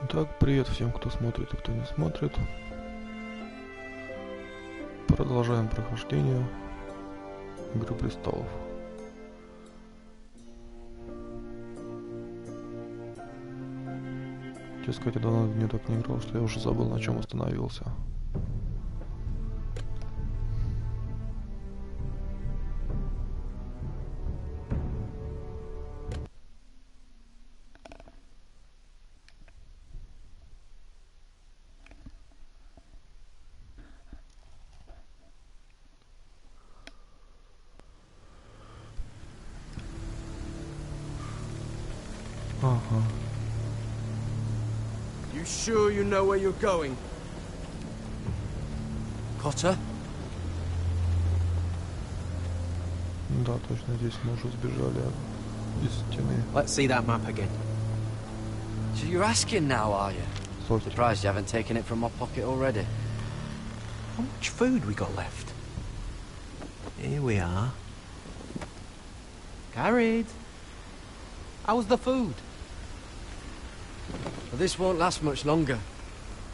Так, привет всем, кто смотрит и кто не смотрит. Продолжаем прохождение Игры престолов. Честно сказать, я давно не так не играл, что я уже забыл, на чем остановился. Ага. You sure you know where you're going? Cotter? Да, точно, здесь мы уже сбежали из стены. Let's see that map again. So you're asking now, are you? Слушайте. Surprised you haven't taken it from my pocket already. How much food we got left? Here we are. Carried. How's the food? Well, this won't last much longer.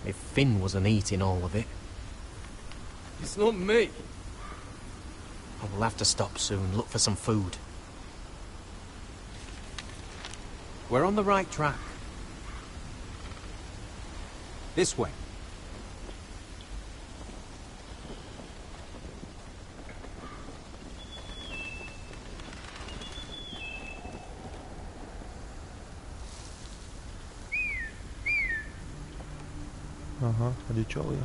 If Finn wasn't eating all of it. It's not me. I will have to stop soon, look for some food. We're on the right track. This way. Ага, одичал я.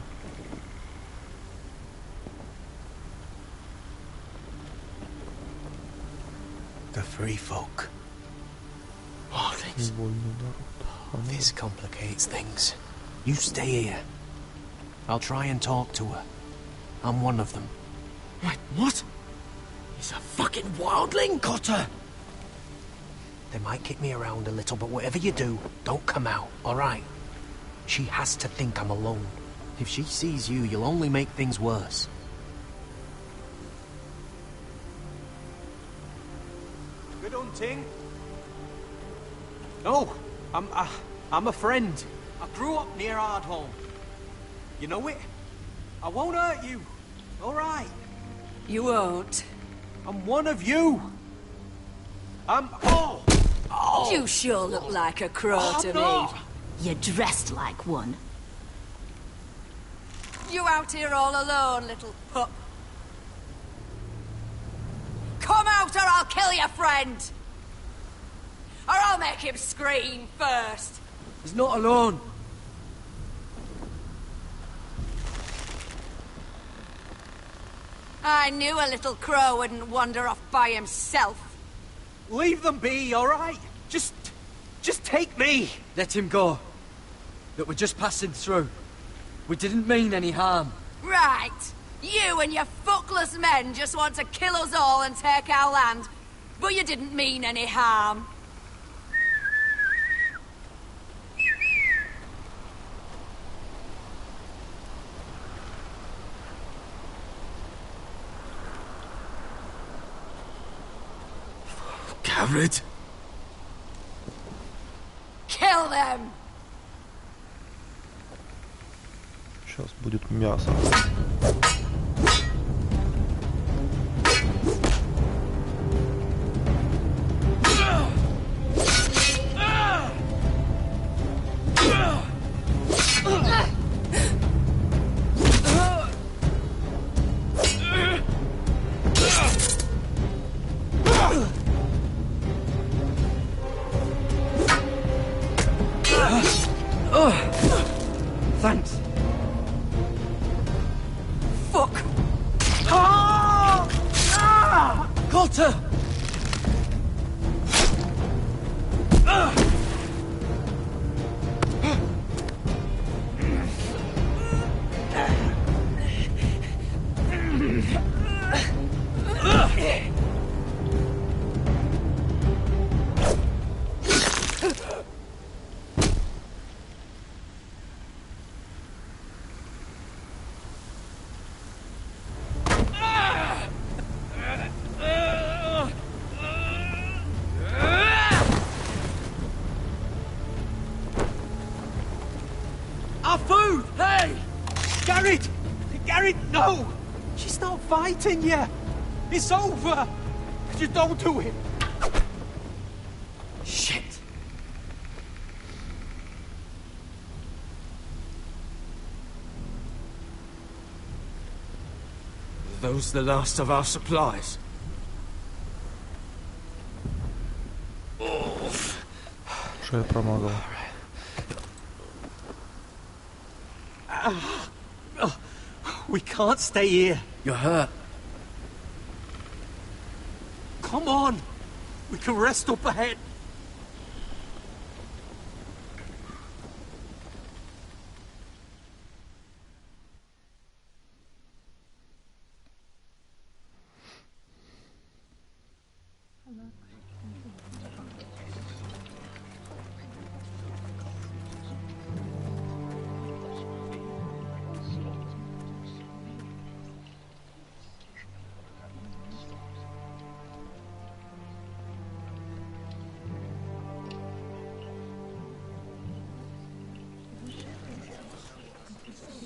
The free folk. Невольный народ. This complicates things. You stay here. I'll try and talk to her. I'm one of them. Wait, what? He's a fucking wildling, Cotter! They might kick me around a little, but whatever you do, don't come out, alright? She has to think I'm alone. If she sees you, you'll only make things worse. Good hunting. No, I'm a friend. I grew up near Ardholm. You know it? I won't hurt you. All right. You won't. I'm one of you. Oh! You sure look like a crow to me. You're dressed like one. You out here all alone, little pup? Come out or I'll kill your friend! Or I'll make him scream first! He's not alone. I knew a little crow wouldn't wander off by himself. Leave them be, all right? Just take me. Let him go. That we're just passing through. We didn't mean any harm. Right. You and your fuckless men just want to kill us all and take our land. But you didn't mean any harm. Garrett? Kill them! Сейчас будет мясо. Thanks. Fuck! Cotter! move! Hey! Garrett! Garrett, no! She's not fighting you! It's over! Just don't do it! Shit! Are those the last of our supplies? Что я промазал? We can't stay here. You're hurt. Come on! We can rest up ahead.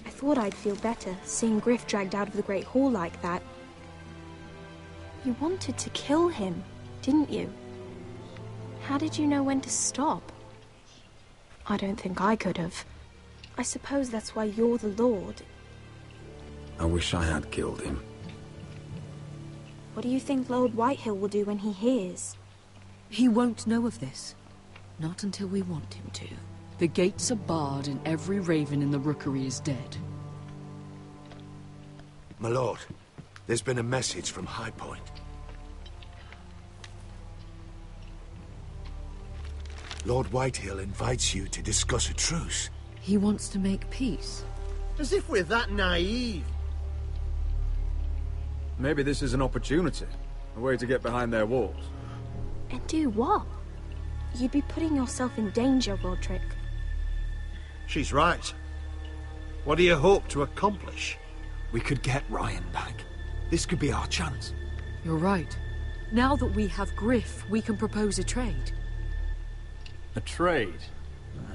I thought I'd feel better seeing Griff dragged out of the Great Hall like that. You wanted to kill him, didn't you? How did you know when to stop? I don't think I could have. I suppose that's why you're the Lord. I wish I had killed him. What do you think Lord Whitehill will do when he hears? He won't know of this. Not until we want him to. The gates are barred and every raven in the rookery is dead. My lord, there's been a message from High Point. Lord Whitehill invites you to discuss a truce. He wants to make peace. As if we're that naive. Maybe this is an opportunity. A way to get behind their walls. And do what? You'd be putting yourself in danger, Roderick. She's right. What do you hope to accomplish? We could get Ryan back. This could be our chance. You're right. Now that we have Griff, we can propose a trade. A trade?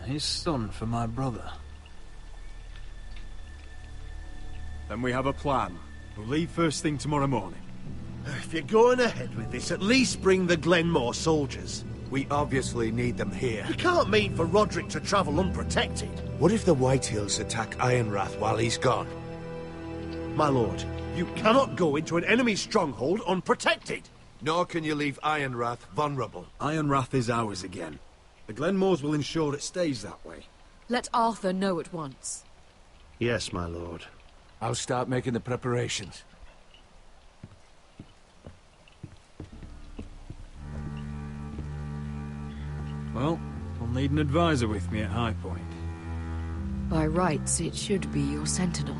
His son for my brother. Then we have a plan. We'll leave first thing tomorrow morning. If you're going ahead with this, at least bring the Glenmore soldiers. We obviously need them here. You can't mean for Roderick to travel unprotected. What if the Whitehills attack Ironrath while he's gone? My lord, you cannot go into an enemy stronghold unprotected. Nor can you leave Ironrath vulnerable. Ironrath is ours again. The Glenmores will ensure it stays that way. Let Arthur know at once. Yes, my lord. I'll start making the preparations. Well, I'll need an advisor with me at High Point. By rights, it should be your sentinel.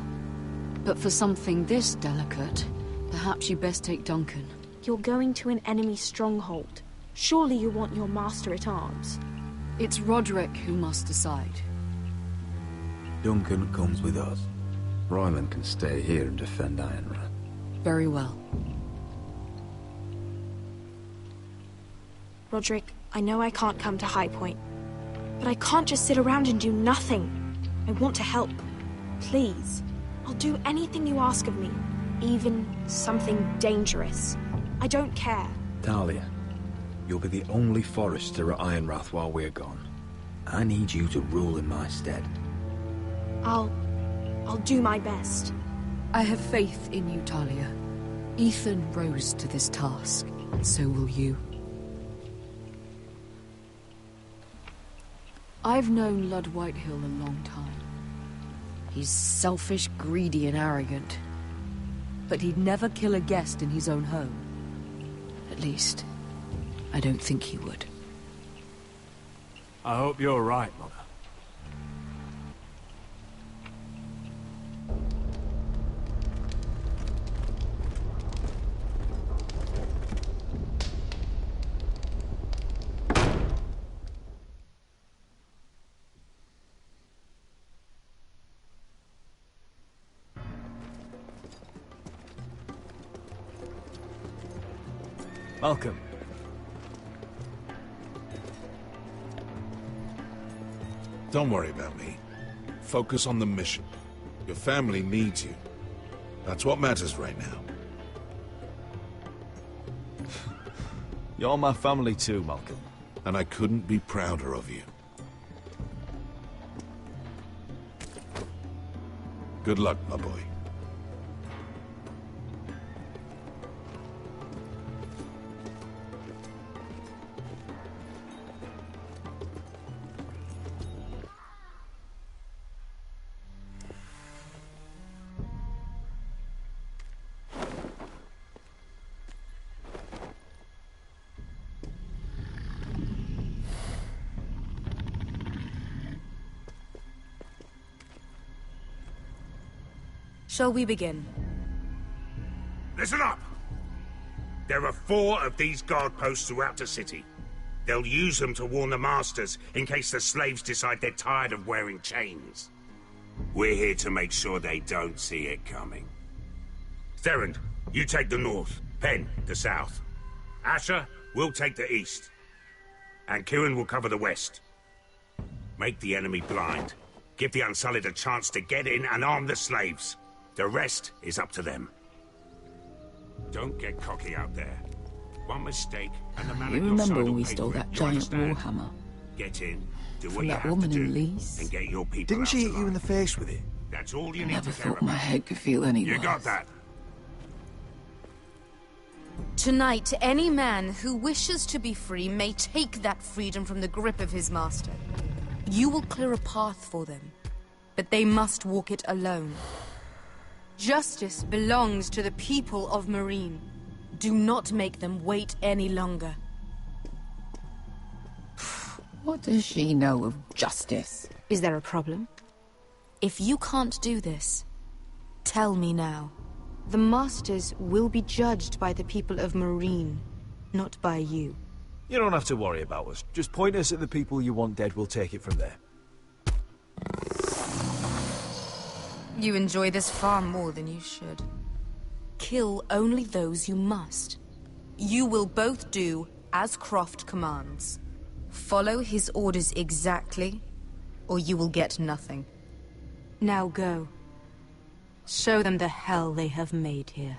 But for something this delicate, perhaps you best take Duncan. You're going to an enemy stronghold. Surely you want your master-at-arms. It's Roderick who must decide. Duncan comes with us. Ryland can stay here and defend Ironrath. Very well. Roderick, I know I can't come to High Point, but I can't just sit around and do nothing. I want to help. Please. I'll do anything you ask of me, even something dangerous. I don't care. Talia, you'll be the only Forester at Ironrath while we're gone. I need you to rule in my stead. I'll do my best. I have faith in you, Talia. Ethan rose to this task, and so will you. I've known Lord Whitehill a long time. He's selfish, greedy, and arrogant. But he'd never kill a guest in his own home. At least, I don't think he would. I hope you're right, Mother. Welcome. Don't worry about me. Focus on the mission. Your family needs you. That's what matters right now. You're my family too, Malcolm. And I couldn't be prouder of you. Good luck, my boy. Shall we begin? Listen up! There are 4 of these guard posts throughout the city. They'll use them to warn the masters in case the slaves decide they're tired of wearing chains. We're here to make sure they don't see it coming. Therend, you take the north. Penn, the south. Asher, we'll take the east. And Kieran will cover the west. Make the enemy blind. Give the Unsullied a chance to get in and arm the slaves. The rest is up to them. Don't get cocky out there. One mistake, and the man You at your remember side when will we pay stole for it. that You giant understand? warhammer? Get in, do what From you that have woman to do, in Lee's? and get your people Didn't out she hit alive. you in the face with it? That's all you I need never to care thought my about. head could feel any You worse. got that? Tonight, any man who wishes to be free may take that freedom from the grip of his master. You will clear a path for them, but they must walk it alone. Justice belongs to the people of Marine. Do not make them wait any longer. What does she know of justice? Is there a problem? If you can't do this, tell me now. The Masters will be judged by the people of Marine, not by you. You don't have to worry about us. Just point us at the people you want dead, we'll take it from there. You enjoy this far more than you should. Kill only those you must. You will both do as Croft commands. Follow his orders exactly, or you will get nothing. Now go. Show them the hell they have made here.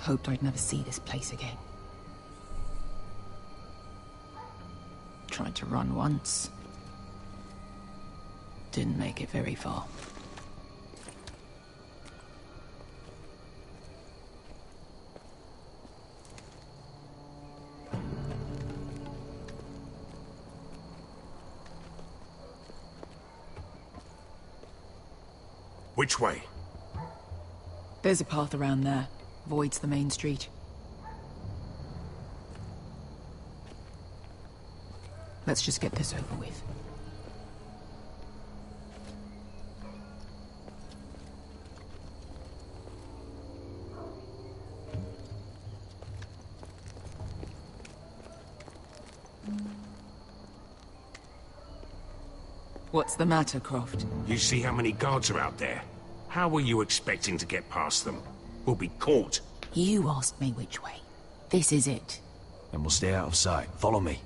Hoped I'd never see this place again. Tried to run once. Didn't make it very far. Which way? There's a path around there. Voids the main street. Let's just get this over with. What's the matter, Croft? You see how many guards are out there? How were you expecting to get past them? We'll be caught. You asked me which way. This is it. And we'll stay out of sight. Follow me.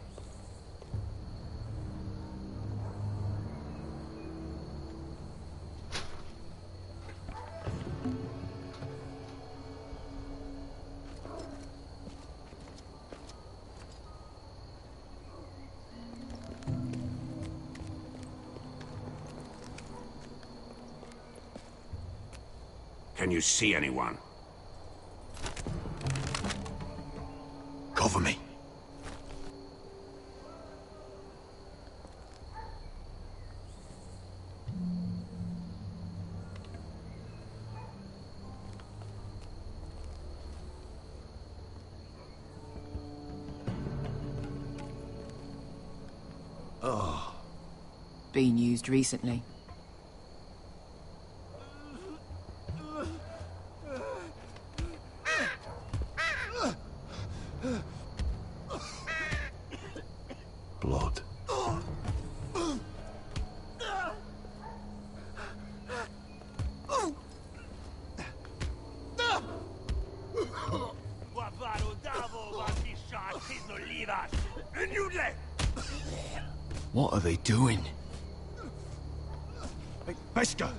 Can you see anyone? Cover me. Oh. Been used recently. are they doing? Hey, Beskar!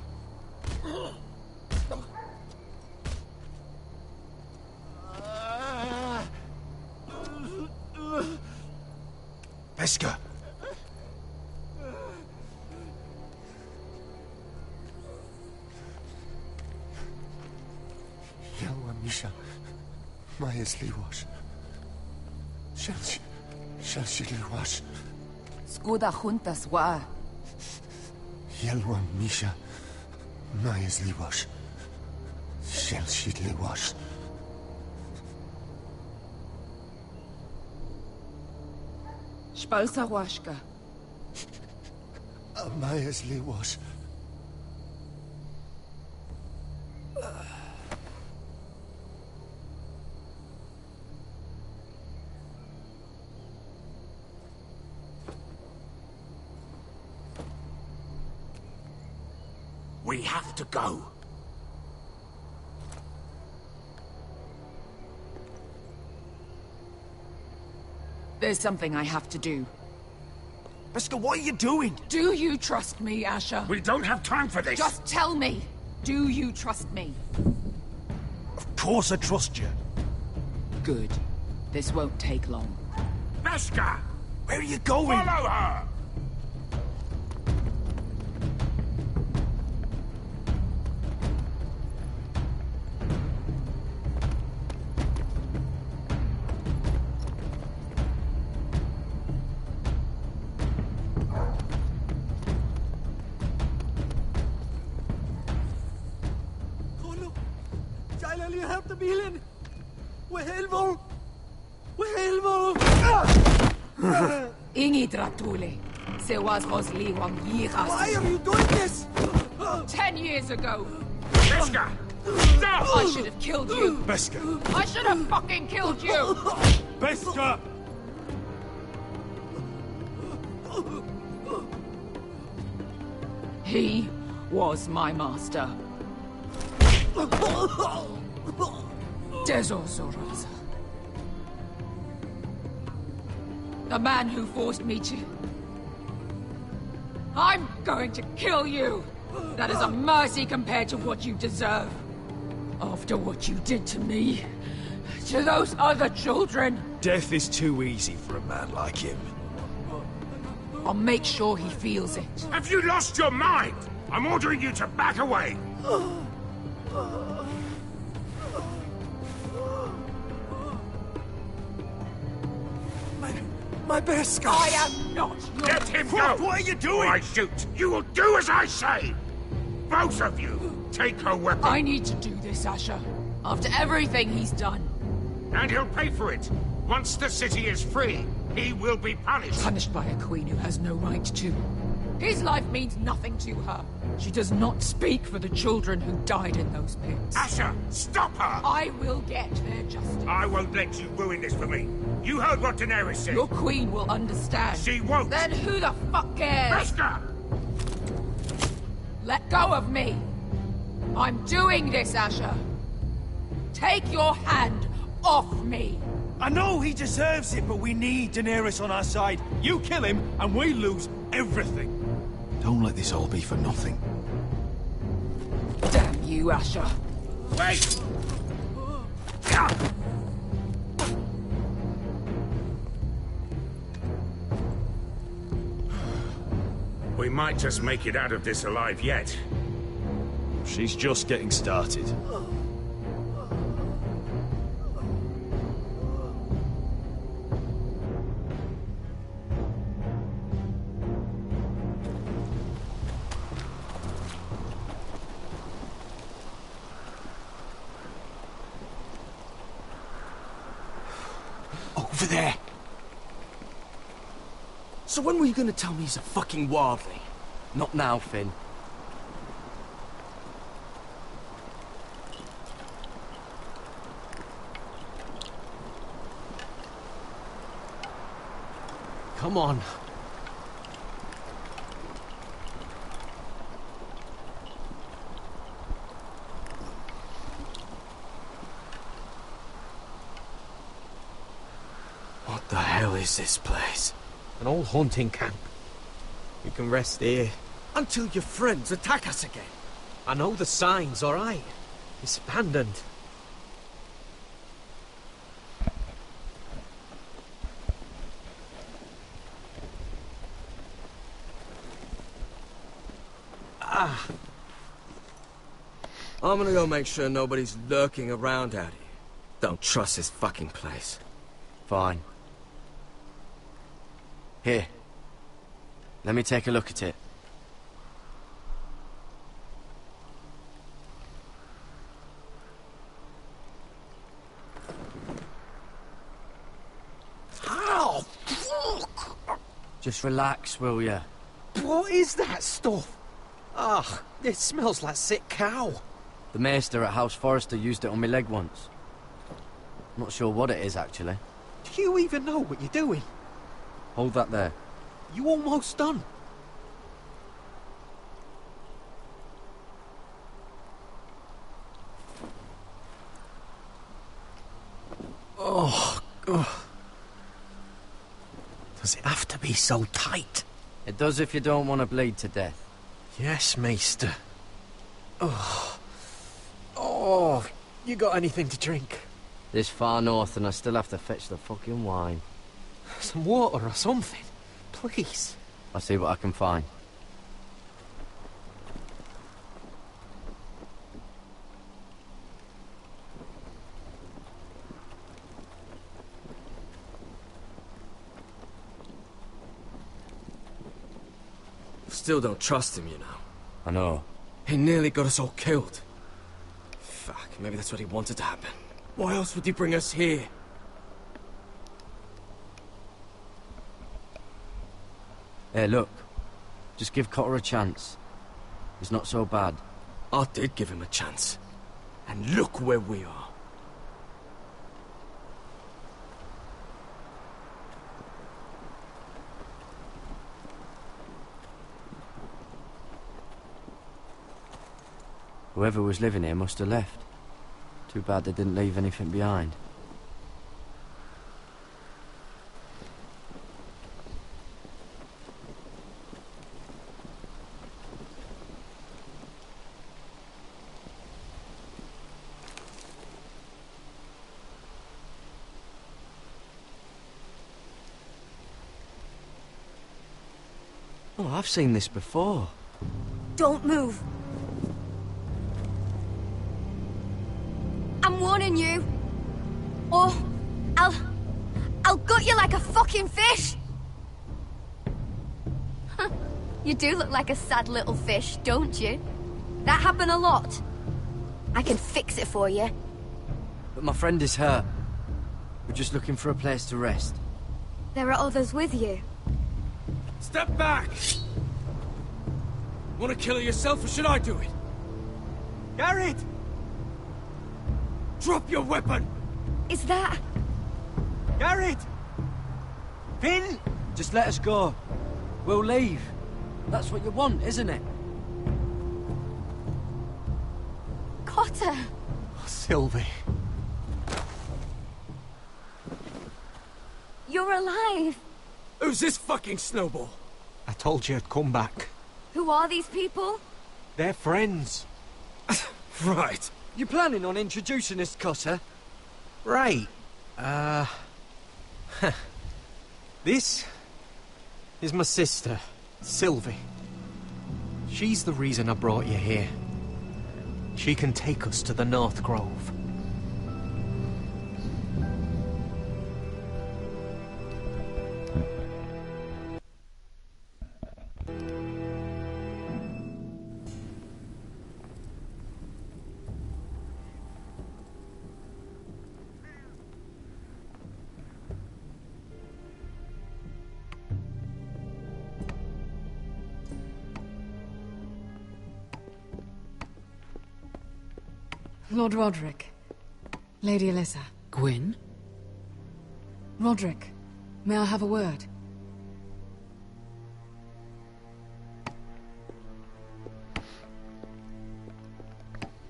Beskar! Yelwa Misha, Majes Liwash. Shelshi Liwash. Skuda juntas wa. Yelwa Misha, Majes Liwash. Shelshi Liwash. Spalsa washka. Majes Liwash. We have to go. There's something I have to do. Beskar, what are you doing? Do you trust me, Asher? We don't have time for this. Just tell me. Do you trust me? Of course I trust you. Good. This won't take long. Beskar! Where are you going? Follow her! Ingi Dratule. Se was Rosliwam Yiras. Why are you doing this? 10 years ago. Beskar! Stop! I should have killed you. Beskar! I should have fucking killed you. Beskar! He was my master. Dezozoraza. The man who forced me to... I'm going to kill you! That is a mercy compared to what you deserve. After what you did to me, to those other children. Death is too easy for a man like him. I'll make sure he feels it. Have you lost your mind? I'm ordering you to back away. My Beskar! I am not your... Let him go! What are you doing? Or I shoot. You will do as I say! Both of you, take her weapon. I need to do this, Asher. After everything he's done. And he'll pay for it. Once the city is free, he will be punished. Punished by a queen who has no right to. His life means nothing to her. She does not speak for the children who died in those pits. Asher, stop her! I will get their justice. I won't let you ruin this for me. You heard what Daenerys said. Your queen will understand. She won't. Then who the fuck cares? Beskar! Let go of me. I'm doing this, Asher. Take your hand off me. I know he deserves it, but we need Daenerys on our side. You kill him, and we lose everything. Don't let this all be for nothing. Damn you, Asher. Wait! We might just make it out of this alive yet. She's just getting started. Over there. So when were you gonna tell me he's a fucking wildling? Not now, Finn. Come on. What the hell is this place? An old hunting camp. You can rest here. Until your friends attack us again. I know the signs, all right? It's abandoned. I'm gonna go make sure nobody's lurking around out here. Don't trust this fucking place. Fine. Here. Let me take a look at it. Ow! Fuck! Just relax, will ya? What is that stuff? Ah, it smells like sick cow. The maester at House Forrester used it on my leg once. Not sure what it is, actually. Do you even know what you're doing? Hold that there. You almost done. Oh, oh. Does it have to be so tight? It does if you don't want to bleed to death. Yes, Maester. Oh. Oh, you got anything to drink? This far north and I still have to fetch the fucking wine. Some water or something, please. I'll see what I can find. Still don't trust him, you know. I know. He nearly got us all killed. Fuck, maybe that's what he wanted to happen. Why else would he bring us here? Hey, look. Just give Cotter a chance. He's not so bad. I did give him a chance. And look where we are. Whoever was living here must have left. Too bad they didn't leave anything behind. Oh, I've seen this before. Don't move. I'm warning you. Or I'll gut you like a fucking fish. You do look like a sad little fish, don't you? That happen a lot. I can fix it for you. But my friend is hurt. We're just looking for a place to rest. There are others with you. Step back! Want to kill her yourself, or should I do it? Garrett! Drop your weapon! Is that... Garrett! Finn! Just let us go. We'll leave. That's what you want, isn't it? Cotter! Sylvie. You're alive! Who's this fucking snowball? I told you I'd come back. Who are these people? They're friends. Right. You planning on introducing us, Cotter? Right. This is my sister, Sylvie. She's the reason I brought you here. She can take us to the North Grove. Lord Roderick. Lady Alyssa. Gwyn? Roderick, may I have a word?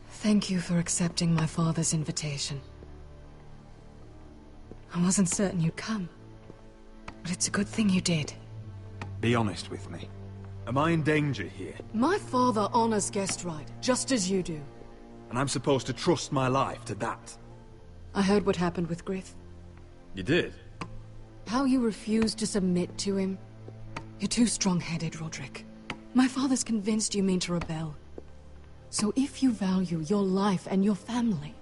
Thank you for accepting my father's invitation. I wasn't certain you'd come, but it's a good thing you did. Be honest with me. Am I in danger here? My father honors guest right, just as you do. And I'm supposed to trust my life to that? I heard what happened with Griff. You did? How you refused to submit to him. You're too strong-headed, Roderick. My father's convinced you mean to rebel. So if you value your life and your family,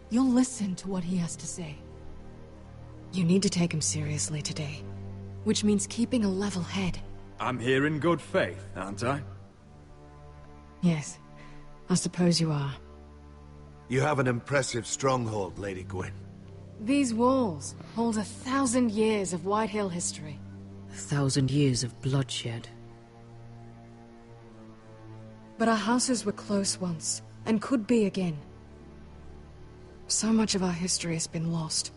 you'll listen to what he has to say. You need to take him seriously today, which means keeping a level head. I'm here in good faith, aren't I? Yes, I suppose you are. You have an impressive stronghold, Lady Gwyn. These walls hold 1,000 years of Whitehill history. 1,000 years of bloodshed. But our houses were close once, and could be again. So much of our history has been lost.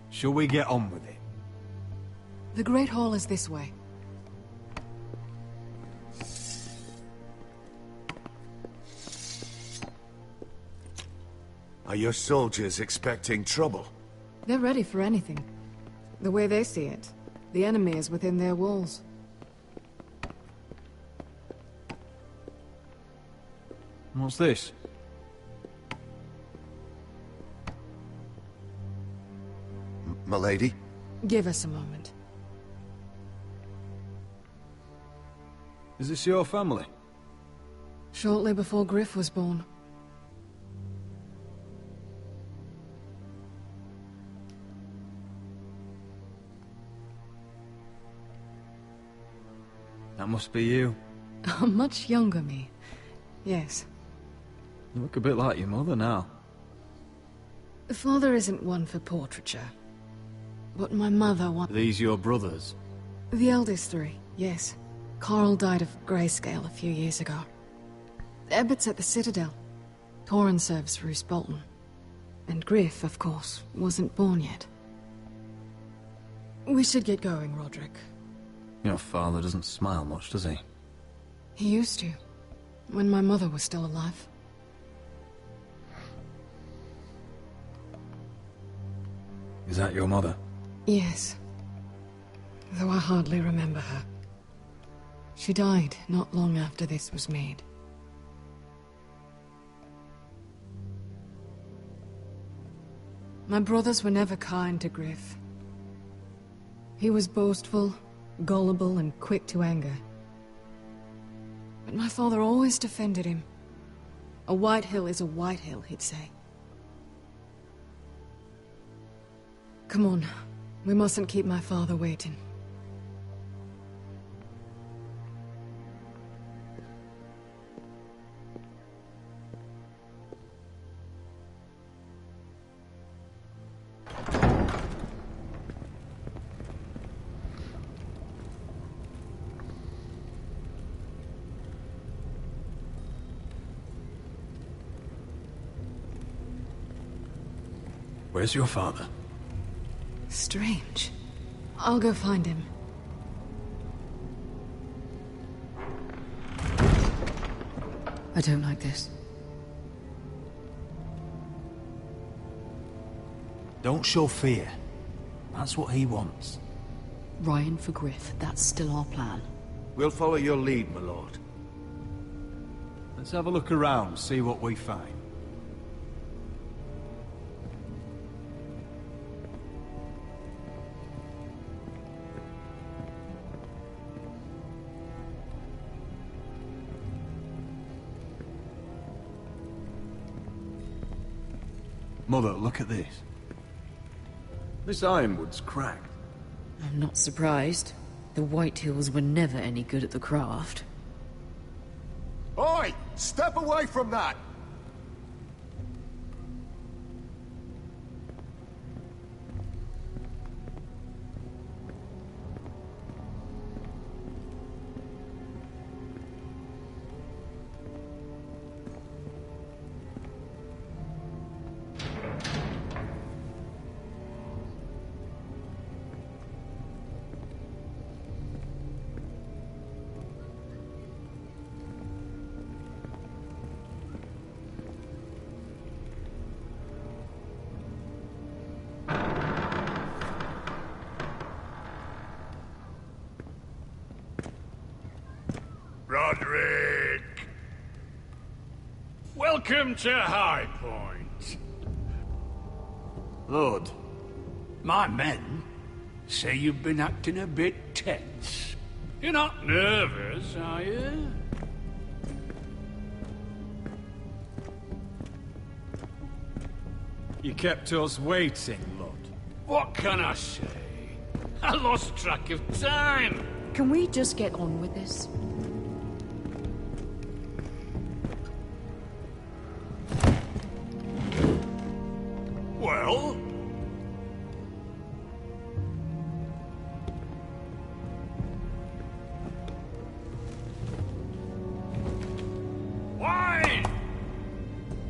Shall we get on with it? The Great Hall is this way. Are your soldiers expecting trouble? They're ready for anything. The way they see it, the enemy is within their walls. What's this? Milady? Give us a moment. Is this your family? Shortly before Griff was born. That must be you. A much younger me. Yes. You look a bit like your mother now. Father isn't one for portraiture. But my mother Are these your brothers? The eldest three, yes. Carl died of grayscale a few years ago. Ebbett's at the Citadel. Torrin serves Roose Bolton. And Griff, of course, wasn't born yet. We should get going, Roderick. Your father doesn't smile much, does he? He used to, when my mother was still alive. Is that your mother? Yes. Though I hardly remember her. She died not long after this was made. My brothers were never kind to Griff. He was boastful, gullible, and quick to anger. But my father always defended him. A Whitehill is a Whitehill, he'd say. Come on. We mustn't keep my father waiting. Where's your father? Strange. I'll go find him. I don't like this. Don't show fear. That's what he wants. Ryan for Griff, that's still our plan. We'll follow your lead, my lord. Let's have a look around, see what we find. Mother, look at this. This ironwood's cracked. I'm not surprised. The Whitehills were never any good at the craft. Oi! Step away from that! Welcome to High Point. Lord, my men say you've been acting a bit tense. You're not nervous, are you? You kept us waiting, Lord. What can I say? I lost track of time. Can we just get on with this? Well? Why?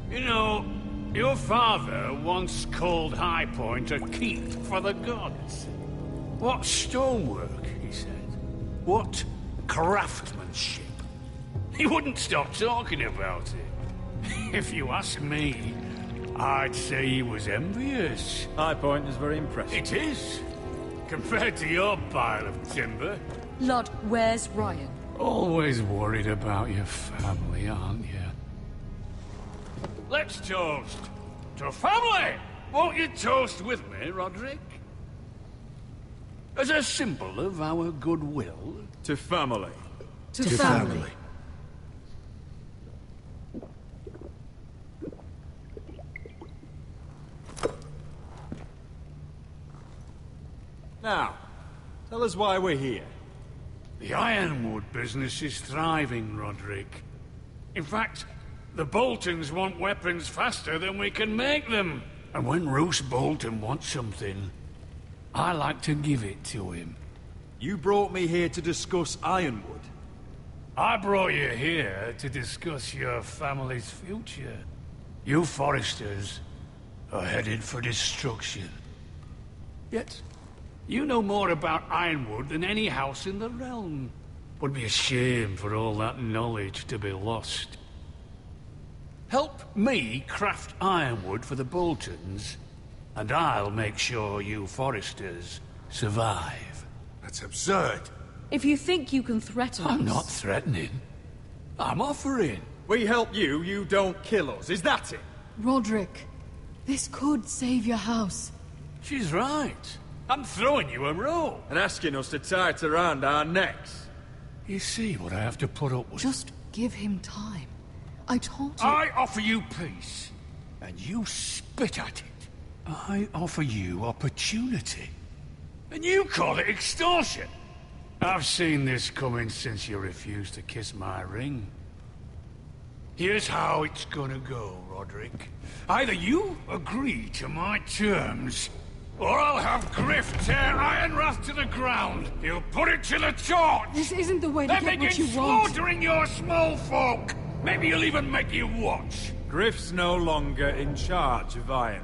You know, your father once called High Point a keep for the gods. What stonework, he said. What craftsmanship. He wouldn't stop talking about it. If you ask me, I'd say he was envious. High Point is very impressive. It is. Compared to your pile of timber. Lord, where's Ryan? Always worried about your family, aren't you? Let's toast. To family! Won't you toast with me, Roderick? As a symbol of our goodwill. To family. To family. Now, tell us why we're here. The ironwood business is thriving, Roderick. In fact, the Boltons want weapons faster than we can make them. And when Roose Bolton wants something, I like to give it to him. You brought me here to discuss ironwood. I brought you here to discuss your family's future. You Foresters are headed for destruction. Yet, you know more about ironwood than any house in the realm. Would be a shame for all that knowledge to be lost. Help me craft ironwood for the Boltons, and I'll make sure you Foresters survive. That's absurd. If you think you can threaten us... I'm not threatening. I'm offering. We help you, you don't kill us. Is that it? Roderick, this could save your house. She's right. I'm throwing you a rope. And asking us to tie it around our necks. You see what I have to put up with? Just give him time. I told you... I offer you peace, and you spit at it. I offer you opportunity, and you call it extortion. I've seen this coming since you refused to kiss my ring. Here's how it's gonna go, Roderick. Either you agree to my terms, or I'll have Griff tear Ironwrath to the ground. He'll put it to the torch. This isn't the way to then get what begin you want. slaughtering your small folk. Maybe he'll even make you watch. Griff's no longer in charge of Ironwrath.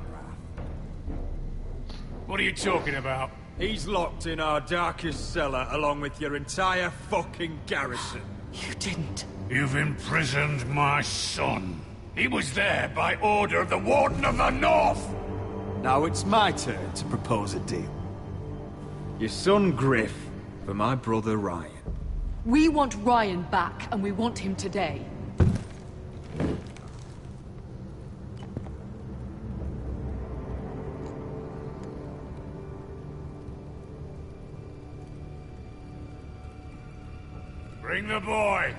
What are you talking about? He's locked in our darkest cellar along with your entire fucking garrison. You didn't. You've imprisoned my son. He was there by order of the Warden of the North. Now it's my turn to propose a deal. Your son Griff for my brother Ryan. We want Ryan back, and we want him today. Bring the boy.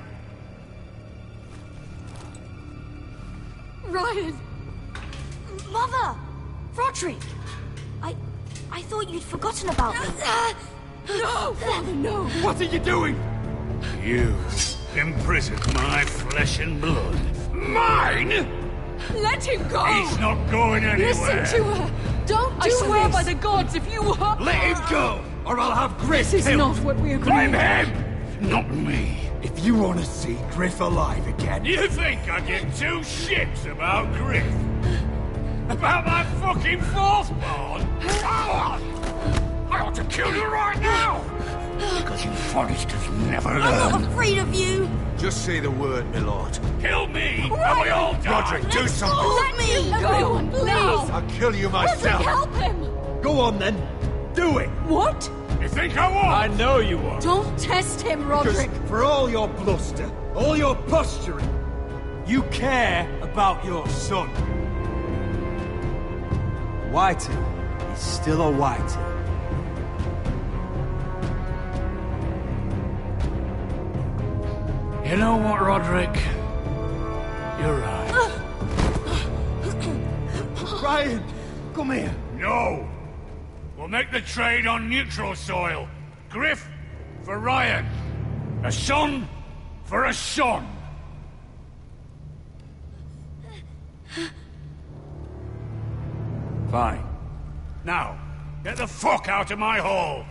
Ryan! Mother! Roderick! I thought you'd forgotten about me. No, Father, no! What are you doing? You imprisoned my flesh and blood. Mine? Let him go! He's not going anywhere. Listen to her! Don't do I swear by the gods, if you hurt... Let him go, or I'll have Griff This is killed. not what we agreed. Blame him, not me. If you want to see Griff alive again... You think I give two shits about Griff? About my fucking fourthborn? I ought to kill you right now! Because you Foresters never learn. I'm not afraid of you! Just say the word, my lord. Kill me, and we all die! Roderick, do something! Let me! Everyone, please! I'll kill you myself! Roderick, help him! Go on then. Do it! What? You think I won't? I know you won't. Don't test him, Roderick! Because for all your bluster, all your posturing, You care about your son. Whitehill is still a Whitehill. You know what, Roderick? You're right. Ryan, come here. No! We'll make the trade on neutral soil. Griff for Ryan. A son for a son. Fine. Now, get the fuck out of my hall.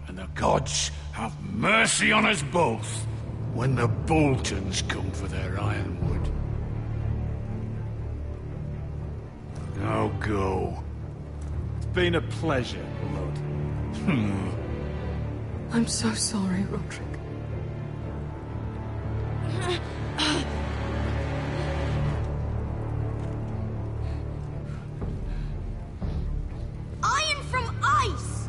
And the gods have mercy on us both when the Boltons come for their ironwood. Now go. It's been a pleasure, Lord. I'm so sorry, Roderick. Iron from ice!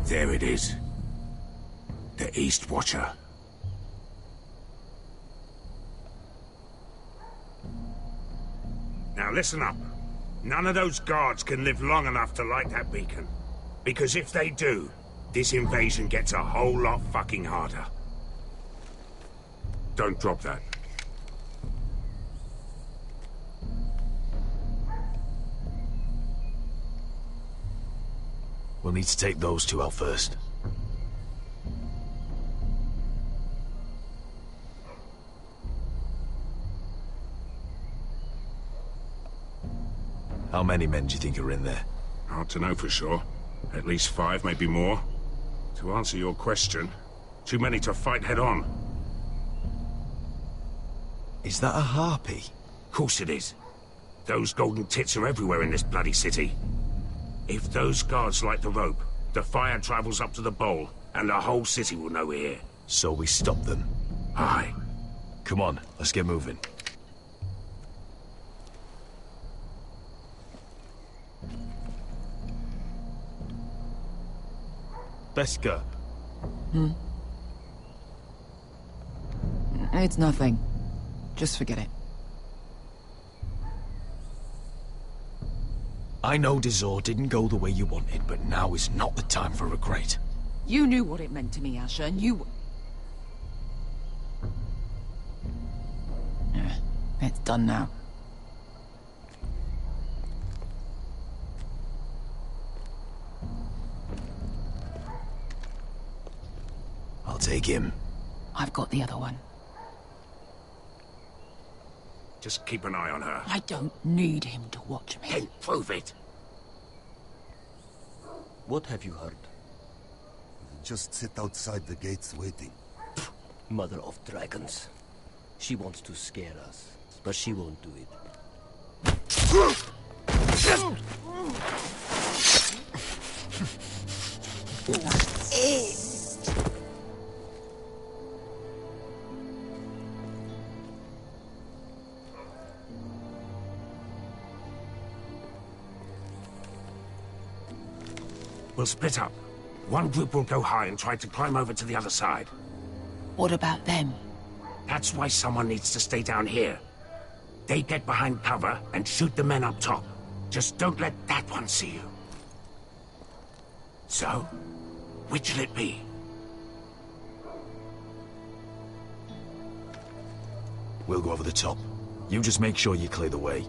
There it is. The East Watcher. Now listen up. None of those guards can live long enough to light that beacon. Because if they do, this invasion gets a whole lot fucking harder. Don't drop that. We'll need to take those two out first. How many men do you think are in there? Hard to know for sure. At least 5, maybe more. To answer your question, too many to fight head on. Is that a harpy? Of course it is. Those golden tits are everywhere in this bloody city. If those guards light the rope, the fire travels up to the bowl, and the whole city will know we're here. So we stop them? Aye. Come on, let's get moving. Beska. It's nothing. Just forget it. I know Dizor didn't go the way you wanted, but now is not the time for regret. You knew what it meant to me, Asher, and you... It's done now. I'll take him. I've got the other one. Just keep an eye on her. I don't need him to watch me. Then prove it. What have you heard? Just sit outside the gates waiting. Mother of dragons. She wants to scare us, but she won't do it. We'll split up. One group will go high and try to climb over to the other side. What about them? That's why someone needs to stay down here. They get behind cover and shoot the men up top. Just don't let that one see you. So, which'll it be? We'll go over the top. You just make sure you clear the way.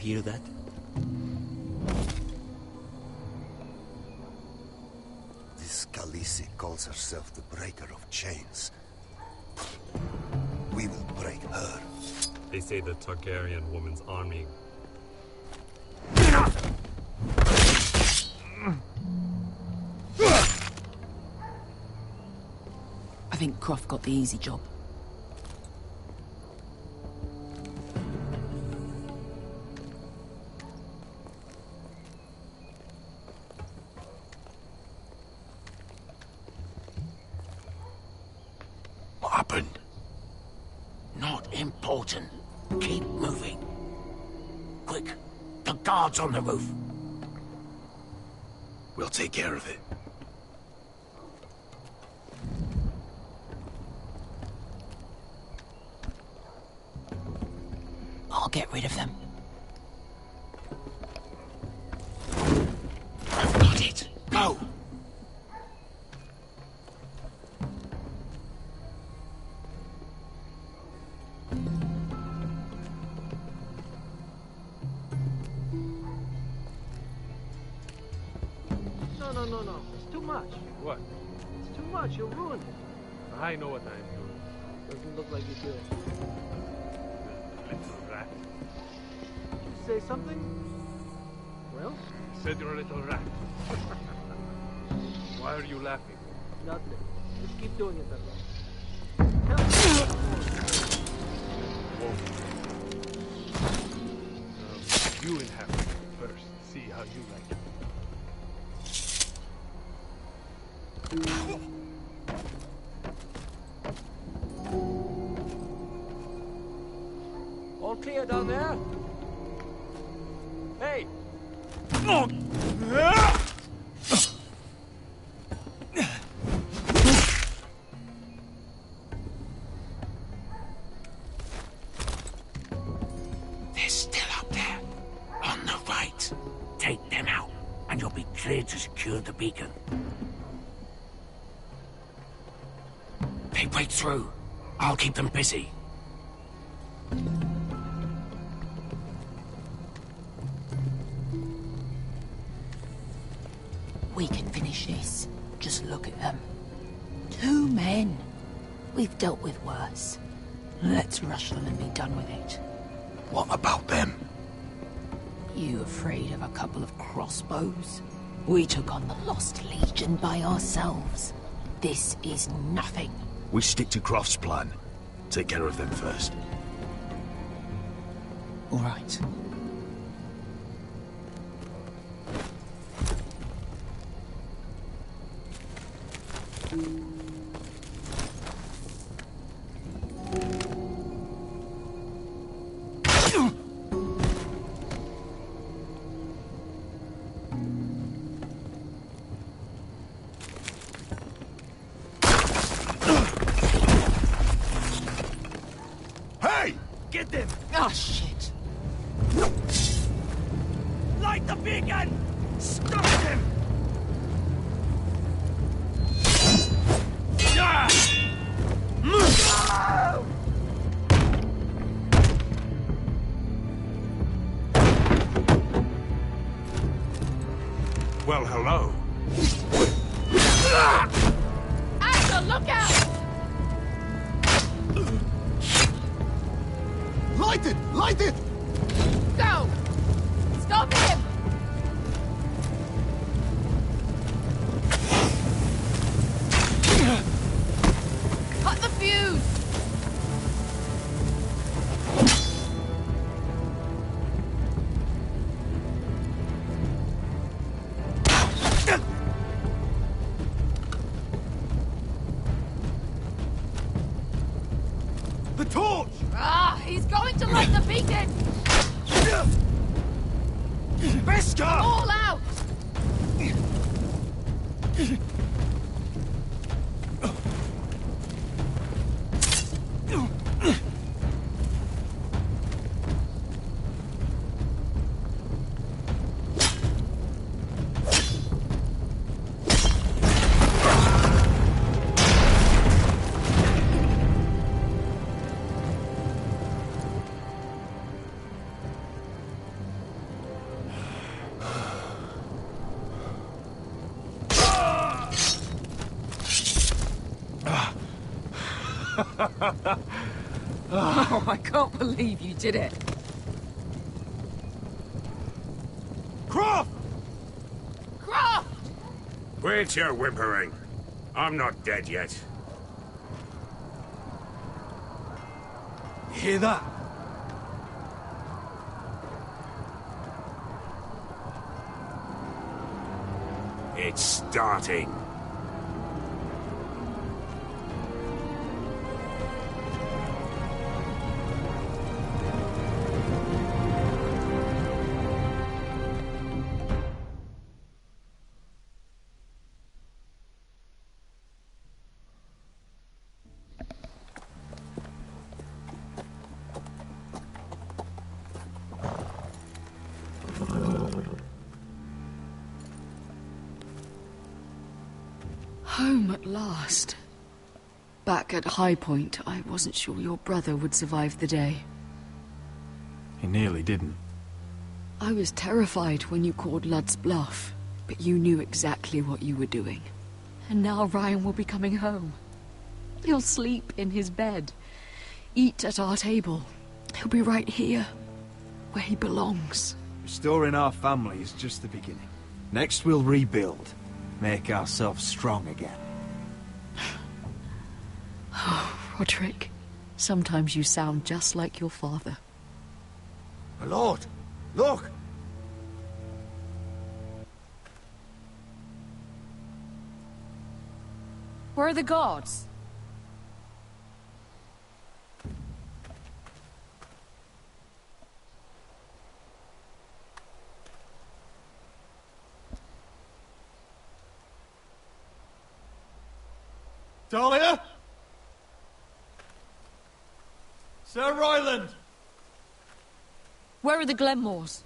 hear that? This Khaleesi calls herself the Breaker of Chains. We will break her. They say the Targaryen woman's army. I think Croft got the easy job. What happened? Not important. Keep moving. Quick, the guards on the roof. We'll take care of it. I'll get rid of them. I've got it. Go! No. It's too much. What? It's too much. You'll ruin it. I know what I am doing. Doesn't look like you do. Little rat. Did you say something? Well? I said you're a little rat. Why are you laughing? Nothing. Just keep doing it that way. You inhabit it first. See how you like it. All clear down there? Hey! They're still up there. On the right. Take them out, and you'll be cleared to secure the beacon. They break through. I'll keep them busy. We can finish this. Just look at them. 2 men. We've dealt with worse. Let's rush them and be done with it. What about them? You afraid of a couple of crossbows? We took on the Lost Legion by ourselves. This is nothing. We stick to Croft's plan. Take care of them first. All right. Hey! Get them! Oh, shit. Light the beacon! Stop them! Well, hello. Asher, look out! Light it! Light it! Go! Stop him! Cut the fuse! The torch! Ah, he's going to light the beacon! Beskar! All out! Oh, I can't believe you did it. Croft! Croft! Quit your whimpering. I'm not dead yet. You hear that? It's starting. Home at last. Back at High Point, I wasn't sure your brother would survive the day. He nearly didn't. I was terrified when you called Ludd's bluff, but you knew exactly what you were doing. And now Ryan will be coming home. He'll sleep in his bed, eat at our table. He'll be right here, where he belongs. Restoring our family is just the beginning. Next we'll rebuild. Make ourselves strong again. Oh, Roderick, sometimes you sound just like your father. My lord, look! Where are the guards? Dahlia? Sir Ryland! Where are the Glenmores?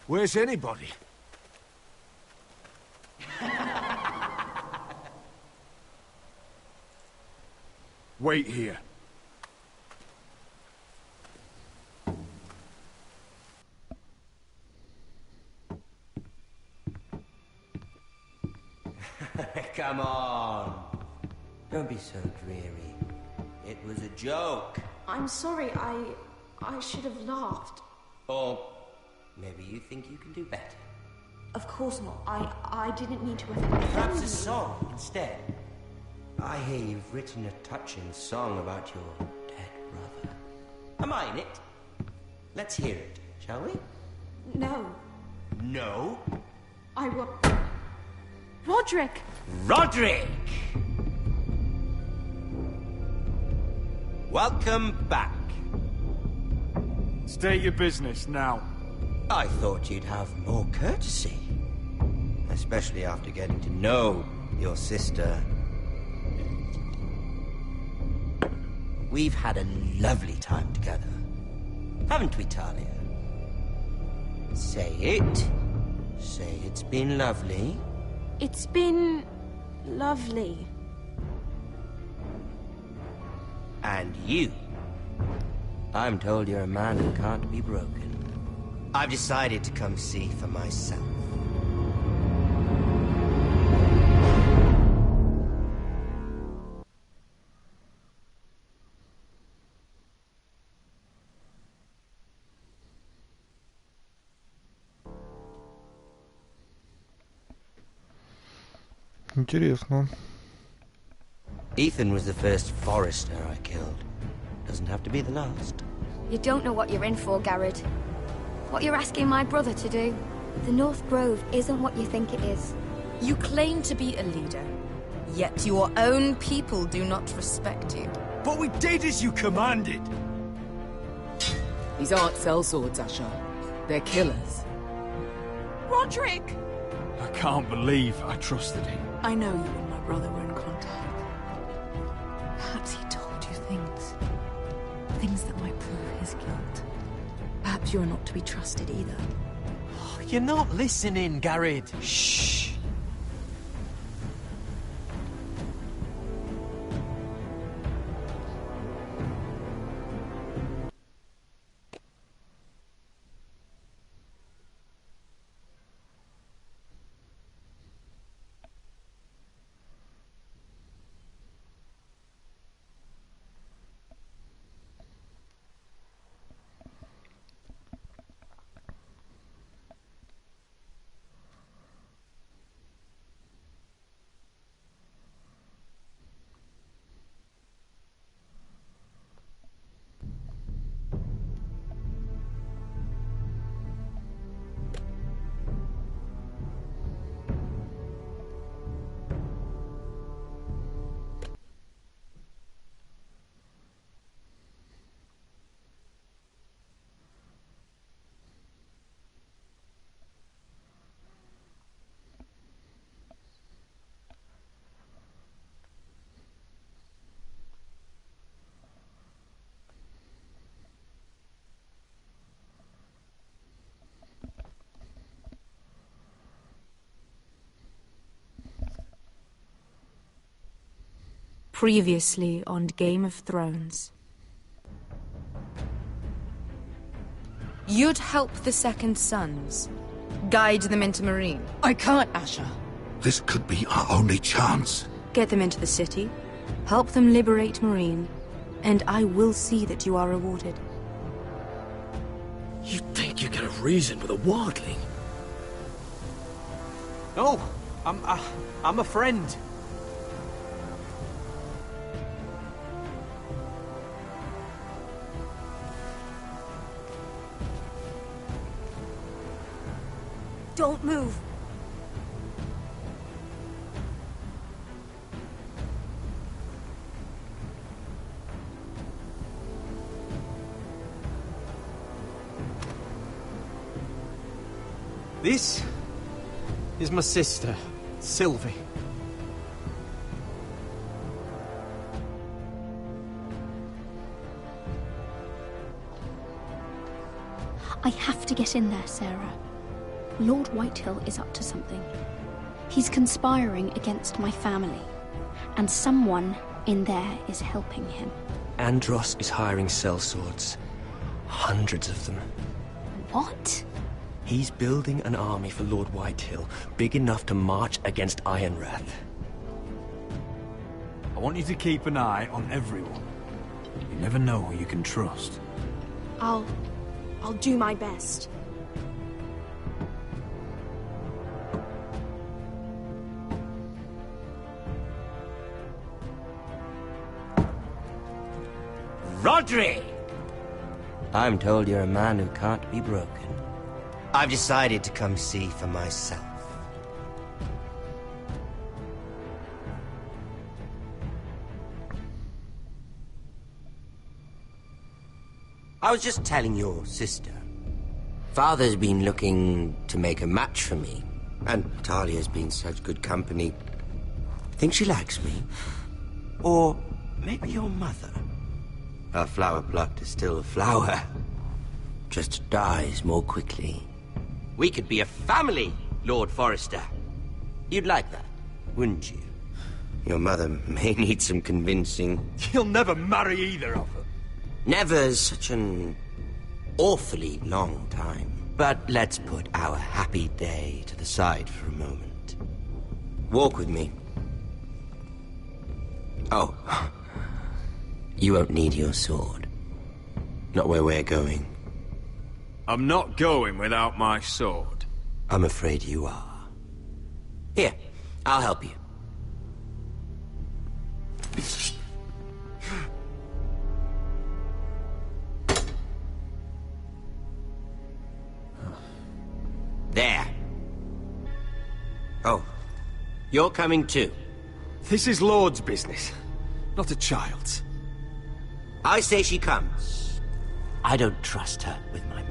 Where's anybody? Wait here. Come on. Don't be so dreary. It was a joke. I'm sorry, I should have laughed. Or maybe you think you can do better. Of course not. I didn't mean to offend Perhaps you. a song instead. I hear you've written a touching song about your dead brother. Am I in it? Let's hear it, shall we? No. No? I will... Roderick! Roderick! Welcome back. State your business now. I thought you'd have more courtesy. Especially after getting to know your sister. We've had a lovely time together. Haven't we, Talia? Say it. Say it's been lovely. It's been... lovely. And you. I'm told you're a man who can't be broken. I've decided to come see for myself. Интересно. Ethan was the first Forrester I killed. Doesn't have to be the last. You don't know what you're in for, Garrett. What you're asking my brother to do. The North Grove isn't what you think it is. You claim to be a leader, yet your own people do not respect you. But we did as you commanded. These aren't sellswords, Asher. They're killers. Roderick! I can't believe I trusted him. I know you and my brother were in contact. Perhaps he told you things. Things that might prove his guilt. Perhaps you're not to be trusted either. You're not listening, Garrett. Shh. Previously on Game of Thrones. You'd help the Second Sons. Guide them into Marine. I can't, Asher. This could be our only chance. Get them into the city. Help them liberate Marine. And I will see that you are rewarded. You think you can have reason with a wardling? No, I'm a friend. Don't move. This is my sister, Sylvie. I have to get in there, Sarah. Lord Whitehill is up to something. He's conspiring against my family, and someone in there is helping him. Andros is hiring sellswords. Hundreds of them. What? He's building an army for Lord Whitehill, big enough to march against Ironrath. I want you to keep an eye on everyone. You never know who you can trust. I'll do my best. Rodri! I'm told you're a man who can't be broken. I've decided to come see for myself. I was just telling your sister. Father's been looking to make a match for me, and Talia's been such good company. Think she likes me? Or maybe your mother? A flower plucked is still a flower. Just dies more quickly. We could be a family, Lord Forrester. You'd like that, wouldn't you? Your mother may need some convincing. You'll never marry either of them. Never's such an awfully long time. But let's put our happy day to the side for a moment. Walk with me. Oh. You won't need your sword. Not where we're going. I'm not going without my sword. I'm afraid you are. Here, I'll help you. There. Oh, you're coming too. This is Lord's business, not a child's. I say she comes. I don't trust her with my men.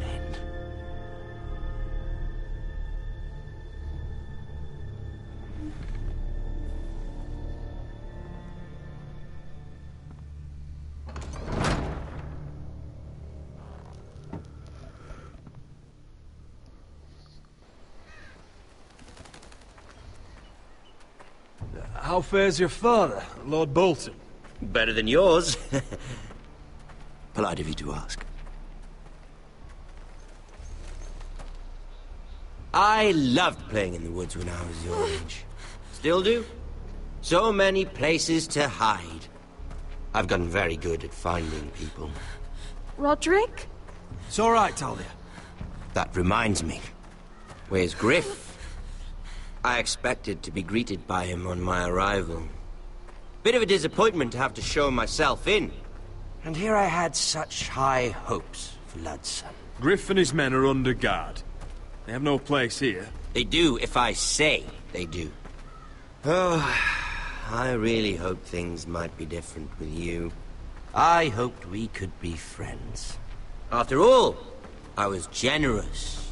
How fares your father, Lord Bolton? Better than yours. Polite of you to ask. I loved playing in the woods when I was your age. Still do. So many places to hide. I've gotten very good at finding people. Roderick? It's all right, Talia. That reminds me. Where's Griff? I expected to be greeted by him on my arrival. Bit of a disappointment to have to show myself in. And here I had such high hopes for Ludson. Griff and his men are under guard. They have no place here. They do if I say they do. Oh, I really hoped things might be different with you. I hoped we could be friends. After all, I was generous.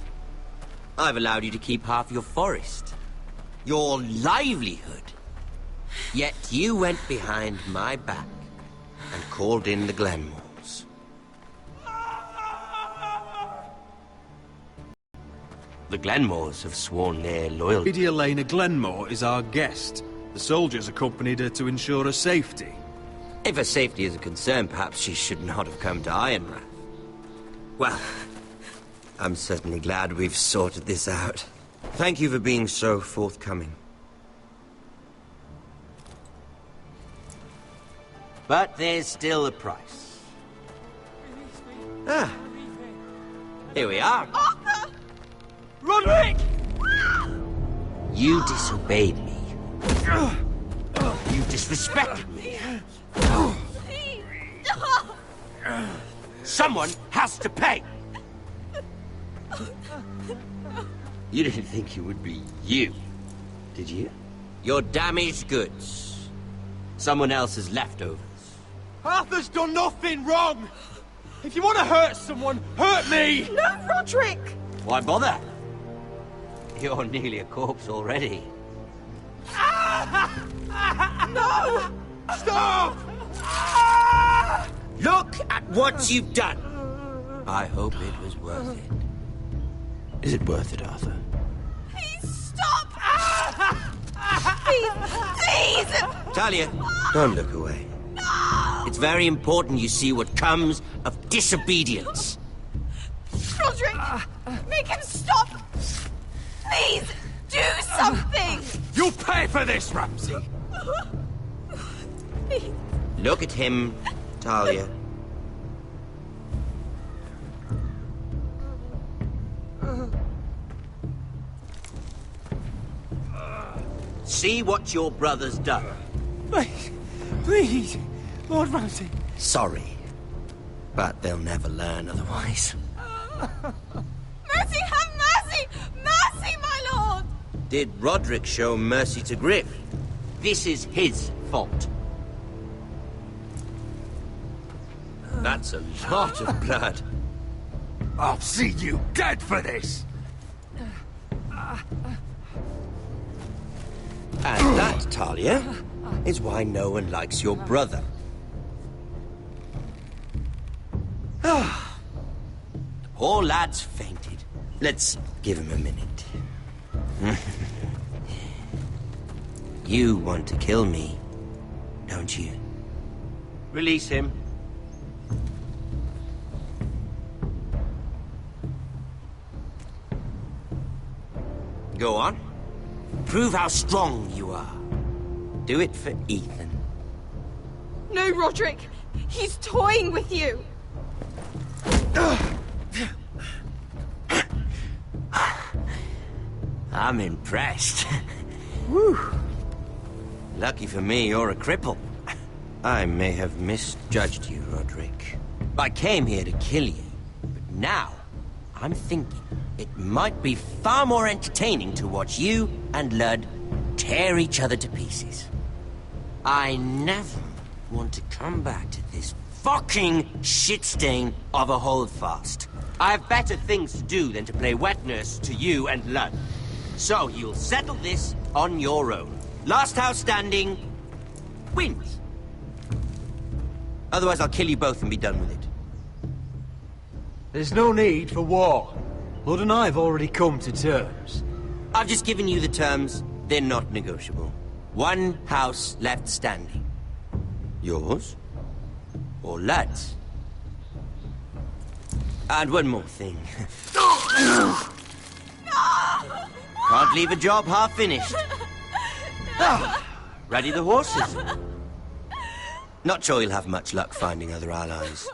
I've allowed you to keep half your forest. Your livelihood. Yet you went behind my back and called in the Glenmores. The Glenmores have sworn their loyalty. Lady Elena Glenmore is our guest. The soldiers accompanied her to ensure her safety. If her safety is a concern, perhaps she should not have come to Ironrath. Well, I'm certainly glad we've sorted this out. Thank you for being so forthcoming. But there's still a price. Ah. Here we are. Arthur! Roderick! You disobeyed me. You disrespected me. Someone has to pay. You didn't think it would be you, did you? Your damaged goods. Someone else's leftovers. Arthur's done nothing wrong! If you want to hurt someone, hurt me! No, Roderick! Why bother? You're nearly a corpse already. No! Stop! Look at what you've done! I hope it was worth it. Is it worth it, Arthur? Please stop! Please! Talia, don't look away. No! It's very important you see what comes of disobedience. Roderick! Make him stop! Please! Do something! You'll pay for this, Ramsay! Please. Look at him, Talia. See what your brother's done. Please, please, Lord Ramsay. Sorry, but they'll never learn otherwise. Mercy, have mercy! Mercy, my lord! Did Roderick show mercy to Griff? This is his fault. That's a lot of blood. I'll see you dead for this! And that, Talia, is why no one likes your brother. The poor lad's fainted. Let's give him a minute. You want to kill me, don't you? Release him. Go on. Prove how strong you are. Do it for Ethan. No, Roderick! He's toying with you! I'm impressed. Whew. Lucky for me, you're a cripple. I may have misjudged you, Roderick. I came here to kill you, but now I'm thinking it might be far more entertaining to watch you and Ludd tear each other to pieces. I never want to come back to this fucking shit stain of a holdfast. I have better things to do than to play wet nurse to you and Ludd. So you'll settle this on your own. Last house standing wins. Otherwise I'll kill you both and be done with it. There's no need for war. Lud and I have already come to terms. I've just given you the terms. They're not negotiable. One house left standing. Yours or Ludd's? And one more thing. Can't leave a job half finished. Ready the horses? Not sure you'll have much luck finding other allies.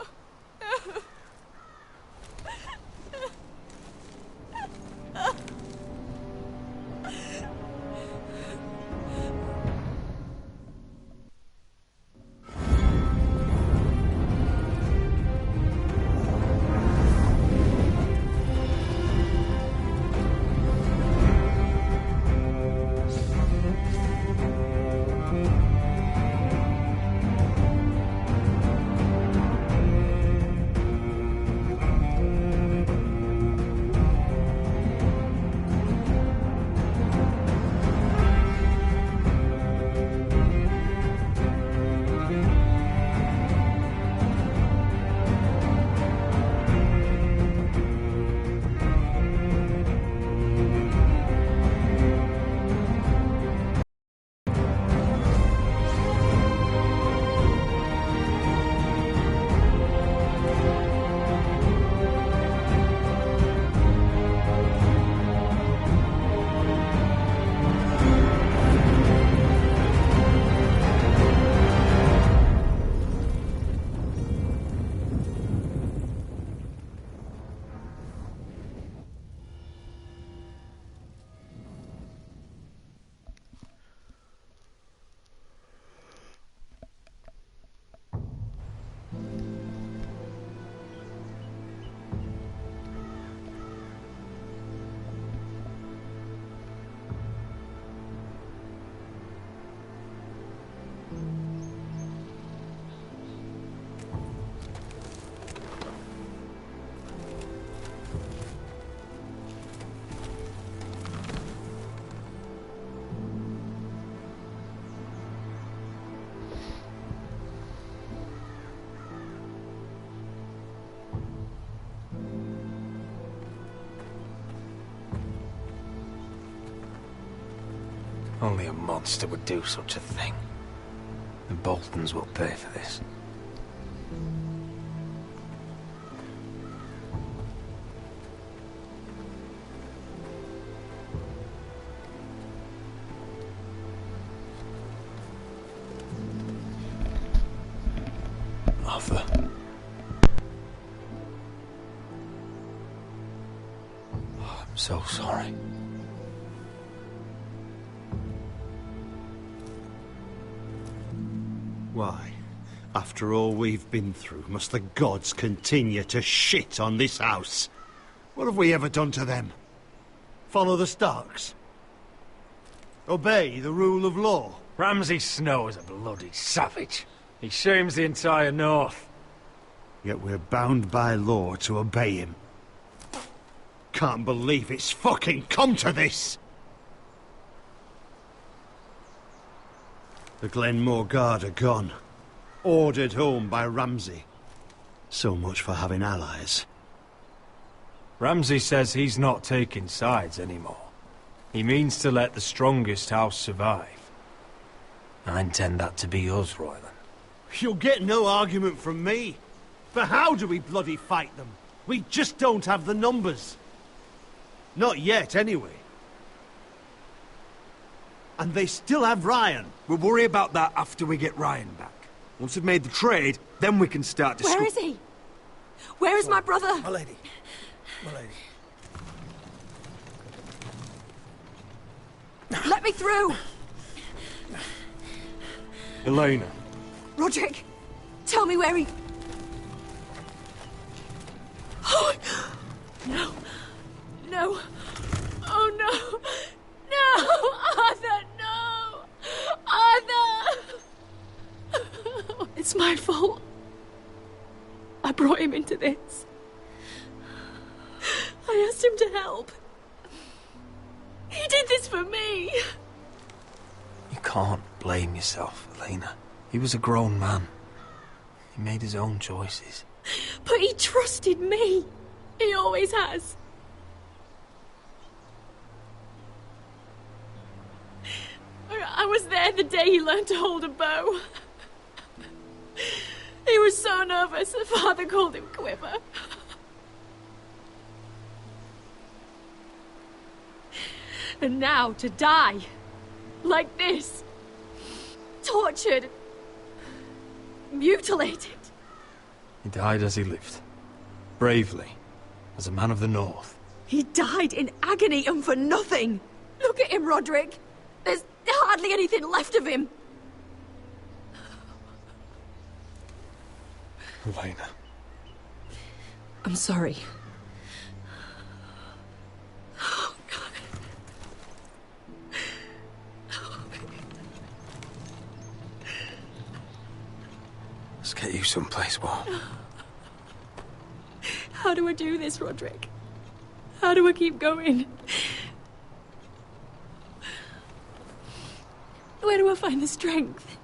Only a monster would do such a thing. The Boltons will pay for this. Arthur. Oh, I'm so sorry. Why, after all we've been through, must the gods continue to shit on this house? What have we ever done to them? Follow the Starks? Obey the rule of law? Ramsay Snow is a bloody savage. He shames the entire North. Yet we're bound by law to obey him. Can't believe it's fucking come to this! The Glenmore Guard are gone. Ordered home by Ramsay. So much for having allies. Ramsay says he's not taking sides anymore. He means to let the strongest house survive. I intend that to be us, Royland. You'll get no argument from me. But how do we bloody fight them? We just don't have the numbers. Not yet, anyway. And they still have Ryan. We'll worry about that after we get Ryan back. Once we've made the trade, then we can start to... Where is he? Where is my brother? My lady. My lady. Let me through! Elena. Roderick, tell me where he... Oh, no. No. Oh, no. No! Arthur, no! Arthur! It's my fault. I brought him into this. I asked him to help. He did this for me. You can't blame yourself, Elena. He was a grown man. He made his own choices. But he trusted me. He always has. I was there the day he learned to hold a bow. He was so nervous that Father called him Quiver. And now to die, like this, tortured, mutilated. He died as he lived. Bravely. As a man of the North. He died in agony and for nothing. Look at him, Roderick. There's hardly anything left of him. Elena. I'm sorry. Let's get you someplace warm. How do I do this, Roderick? How do I keep going? Where do I find the strength?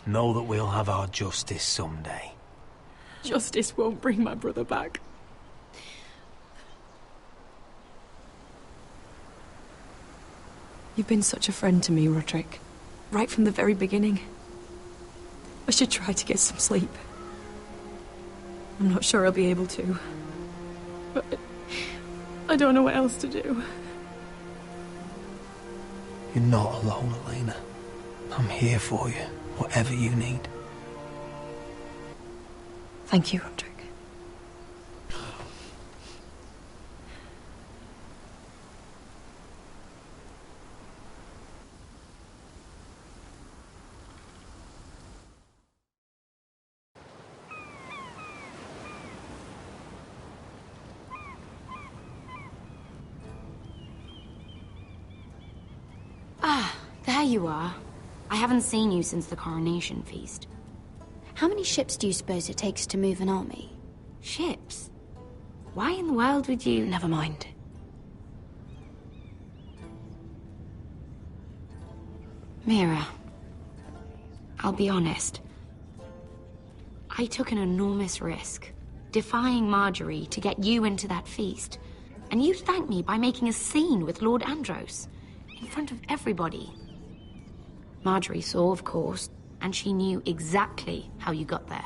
Know that we'll have our justice someday. Justice won't bring my brother back. You've been such a friend to me, Roderick. Right from the very beginning. I should try to get some sleep. I'm not sure I'll be able to. But I don't know what else to do. You're not alone, Elena. I'm here for you, whatever you need. Thank you, Roderick. There you are. I haven't seen you since the coronation feast. How many ships do you suppose it takes to move an army? Ships? Why in the world would you... Never mind. Mira, I'll be honest. I took an enormous risk, defying Marjorie to get you into that feast. And you thanked me by making a scene with Lord Andros. In front of everybody. Marjorie saw, of course, and she knew exactly how you got there.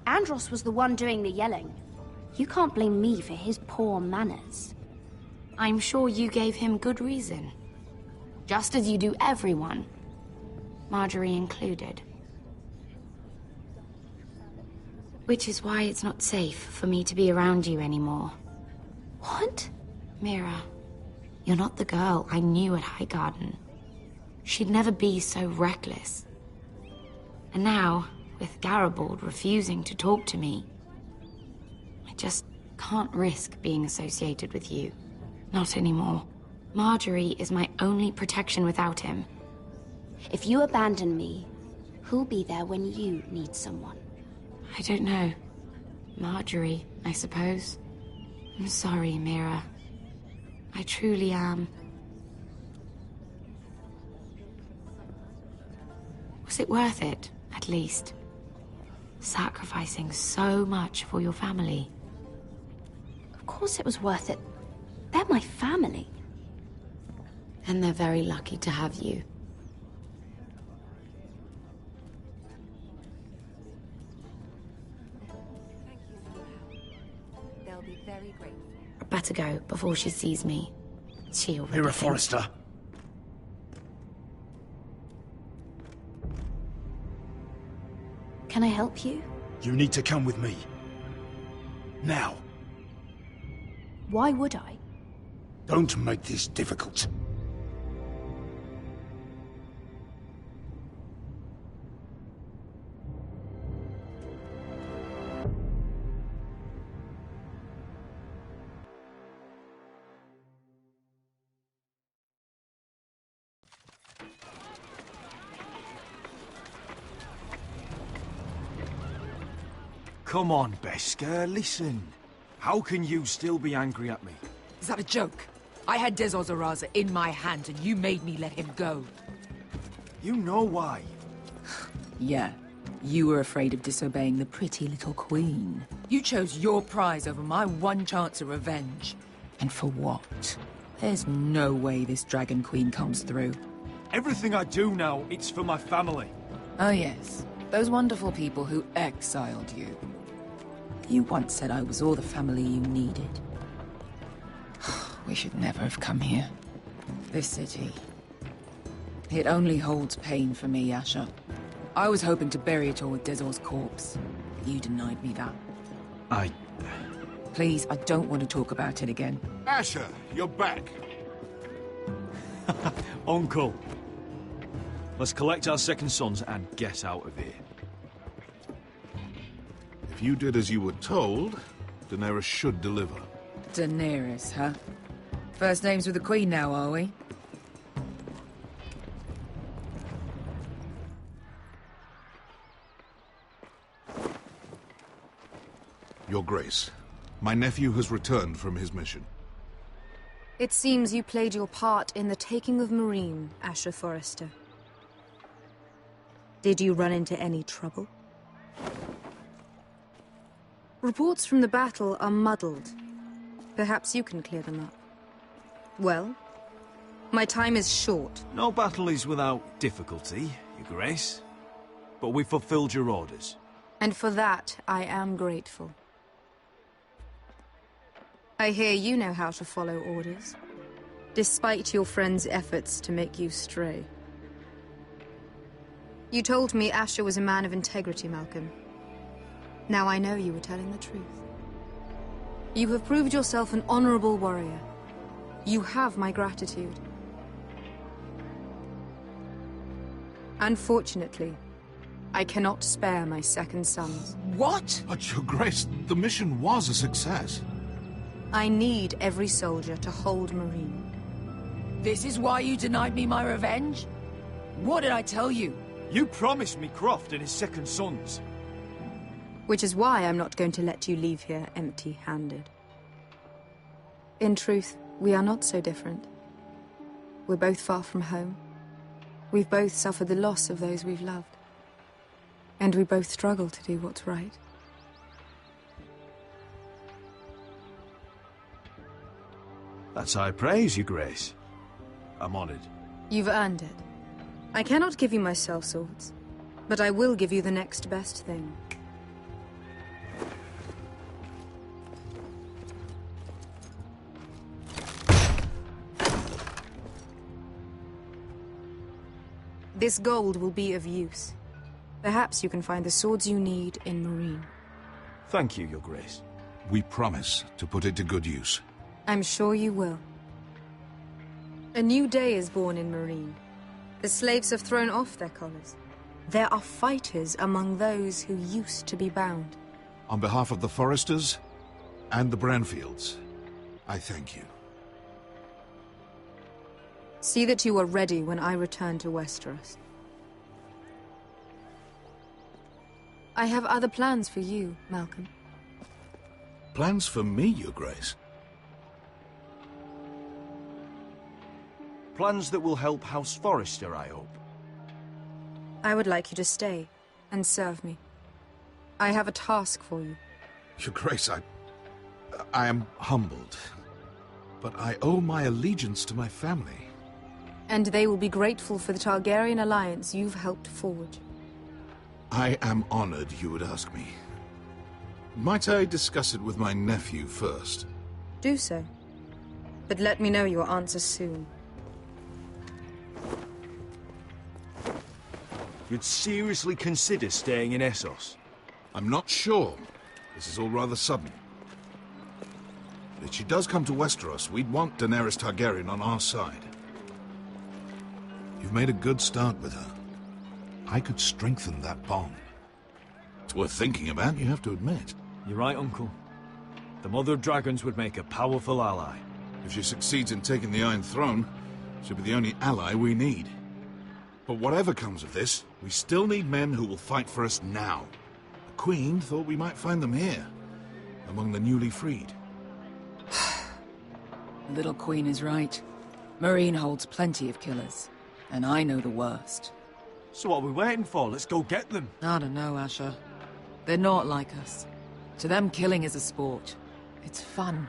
Andros was the one doing the yelling. You can't blame me for his poor manners. I'm sure you gave him good reason. Just as you do everyone. Marjorie included. Which is why it's not safe for me to be around you anymore. What? Mira, you're not the girl I knew at Highgarden. She'd never be so reckless. And now, with Garibald refusing to talk to me, I just can't risk being associated with you. Not anymore. Marjorie is my only protection without him. If you abandon me, who'll be there when you need someone? I don't know. Marjorie, I suppose. I'm sorry, Mira. I truly am. Was it worth it, at least? Sacrificing so much for your family. Of course it was worth it. They're my family. And they're very lucky to have you. They'll be very grateful. I better go before she sees me. She already Mira thinks- Forrester. Can I help you? You need to come with me. Now. Why would I? Don't make this difficult. Come on, Beskar, listen. How can you still be angry at me? Is that a joke? I had Des Ozaraza in my hand and you made me let him go. You know why. Yeah. You were afraid of disobeying the pretty little queen. You chose your prize over my one chance of revenge. And for what? There's no way this Dragon Queen comes through. Everything I do now, it's for my family. Oh yes. Those wonderful people who exiled you. You once said I was all the family you needed. We should never have come here. This city. It only holds pain for me, Asher. I was hoping to bury it all with Dezor's corpse. But you denied me that. Please, I don't want to talk about it again. Asher, you're back. Uncle. Let's collect our second sons and get out of here. If you did as you were told, Daenerys should deliver. Daenerys, huh? First names with the Queen now, are we? Your Grace, my nephew has returned from his mission. It seems you played your part in the taking of Marine, Asher Forrester. Did you run into any trouble? Reports from the battle are muddled. Perhaps you can clear them up. Well, my time is short. No battle is without difficulty, Your Grace. But we fulfilled your orders. And for that, I am grateful. I hear you know how to follow orders, despite your friend's efforts to make you stray. You told me Asher was a man of integrity, Malcolm. Now I know you were telling the truth. You have proved yourself an honorable warrior. You have my gratitude. Unfortunately, I cannot spare my second sons. What? But, Your Grace, the mission was a success. I need every soldier to hold Marine. This is why you denied me my revenge? What did I tell you? You promised me Croft and his second sons. Which is why I'm not going to let you leave here empty-handed. In truth, we are not so different. We're both far from home. We've both suffered the loss of those we've loved. And we both struggle to do what's right. That's high praise, Your Grace. I'm honored. You've earned it. I cannot give you my sellswords, but I will give you the next best thing. This gold will be of use. Perhaps you can find the swords you need in Marine. Thank you, Your Grace. We promise to put it to good use. I'm sure you will. A new day is born in Marine. The slaves have thrown off their collars. There are fighters among those who used to be bound. On behalf of the Foresters and the Branfields, I thank you. See that you are ready when I return to Westeros. I have other plans for you, Malcolm. Plans for me, Your Grace? Plans that will help House Forrester, I hope. I would like you to stay and serve me. I have a task for you. Your Grace, I am humbled, but I owe my allegiance to my family. And they will be grateful for the Targaryen alliance you've helped forge. I am honored you would ask me. Might I discuss it with my nephew first? Do so. But let me know your answer soon. You'd seriously consider staying in Essos? I'm not sure. This is all rather sudden. But if she does come to Westeros, we'd want Daenerys Targaryen on our side. You've made a good start with her. I could strengthen that bond. It's worth thinking about, you have to admit. You're right, Uncle. The Mother of Dragons would make a powerful ally. If she succeeds in taking the Iron Throne, she'll be the only ally we need. But whatever comes of this, we still need men who will fight for us now. The Queen thought we might find them here, among the newly freed. Little Queen is right. Marine holds plenty of killers, and I know the worst. So what are we waiting for? Let's go get them. I don't know, Asher. They're not like us. To them, killing is a sport. It's fun.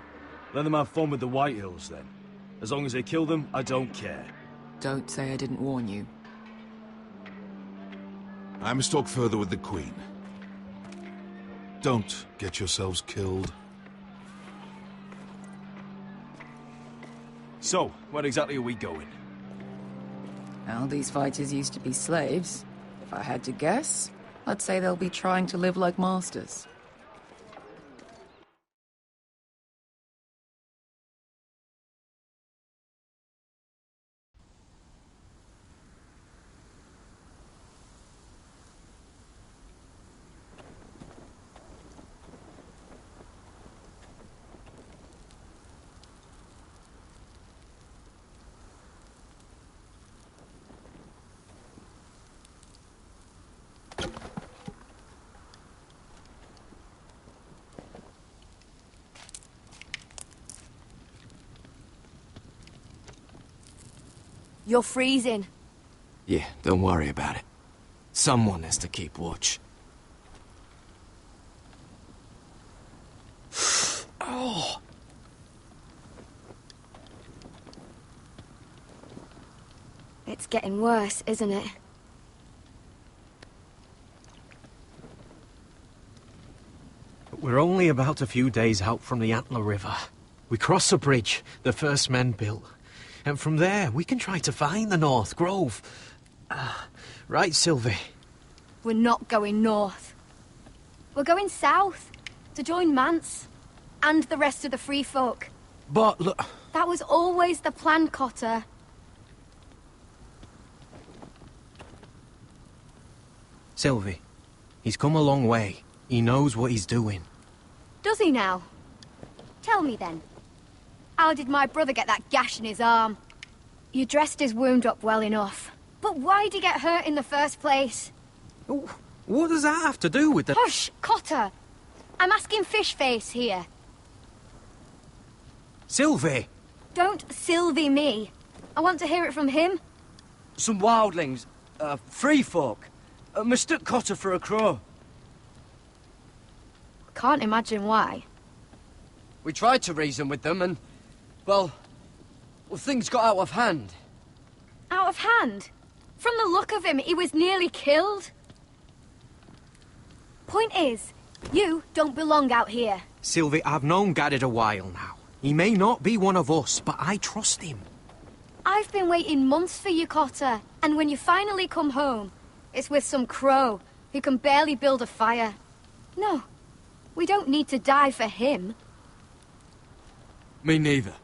Let them have fun with the Whitehills, then. As long as they kill them, I don't care. Don't say I didn't warn you. I must talk further with the Queen. Don't get yourselves killed. So, where exactly are we going? Well, these fighters used to be slaves. If I had to guess, I'd say they'll be trying to live like masters. You're freezing. Yeah, don't worry about it. Someone has to keep watch. Oh! It's getting worse, isn't it? We're only about a few days out from the Antler River. We cross a bridge the first men built. And from there, we can try to find the North Grove. Right, Sylvie? We're not going north. We're going south, to join Mance, and the rest of the free folk. But look... That was always the plan, Cotter. Sylvie, he's come a long way. He knows what he's doing. Does he now? Tell me then. How did my brother get that gash in his arm? You dressed his wound up well enough. But why'd he get hurt in the first place? What does that have to do with the... Hush, Cotter! I'm asking Fishface here. Sylvie! Don't Sylvie me. I want to hear it from him. Some wildlings, free folk, mistook Cotter for a crow. Can't imagine why. We tried to reason with them and, well, things got out of hand. Out of hand. From the look of him, he was nearly killed. Point is, you don't belong out here. Sylvie, I've known Garrett a while now. He may not be one of us, but I trust him. I've been waiting months for you, Cotter. And when you finally come home, it's with some crow who can barely build a fire. No, we don't need to die for him. Me neither.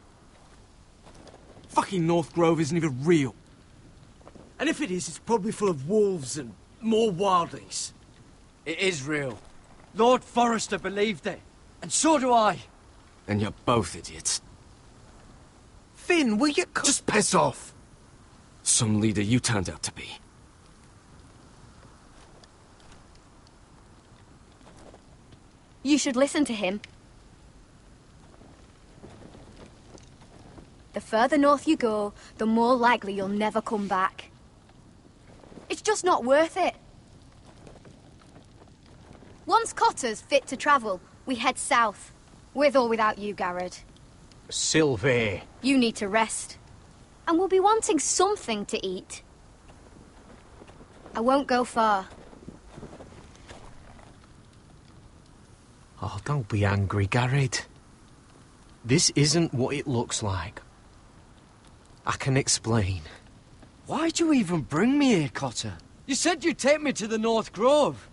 Fucking North Grove isn't even real. And if it is, it's probably full of wolves and more wildlings. It is real. Lord Forrester believed it. And so do I. And you're both idiots. Finn, will you just piss off? Some leader you turned out to be. You should listen to him. The further north you go, the more likely you'll never come back. It's just not worth it. Once Cotter's fit to travel, we head south. With or without you, Garrett. Sylvie. You need to rest. And we'll be wanting something to eat. I won't go far. Oh, don't be angry, Garrett. This isn't what it looks like. I can explain. Why'd you even bring me here, Cotter? You said you'd take me to the North Grove.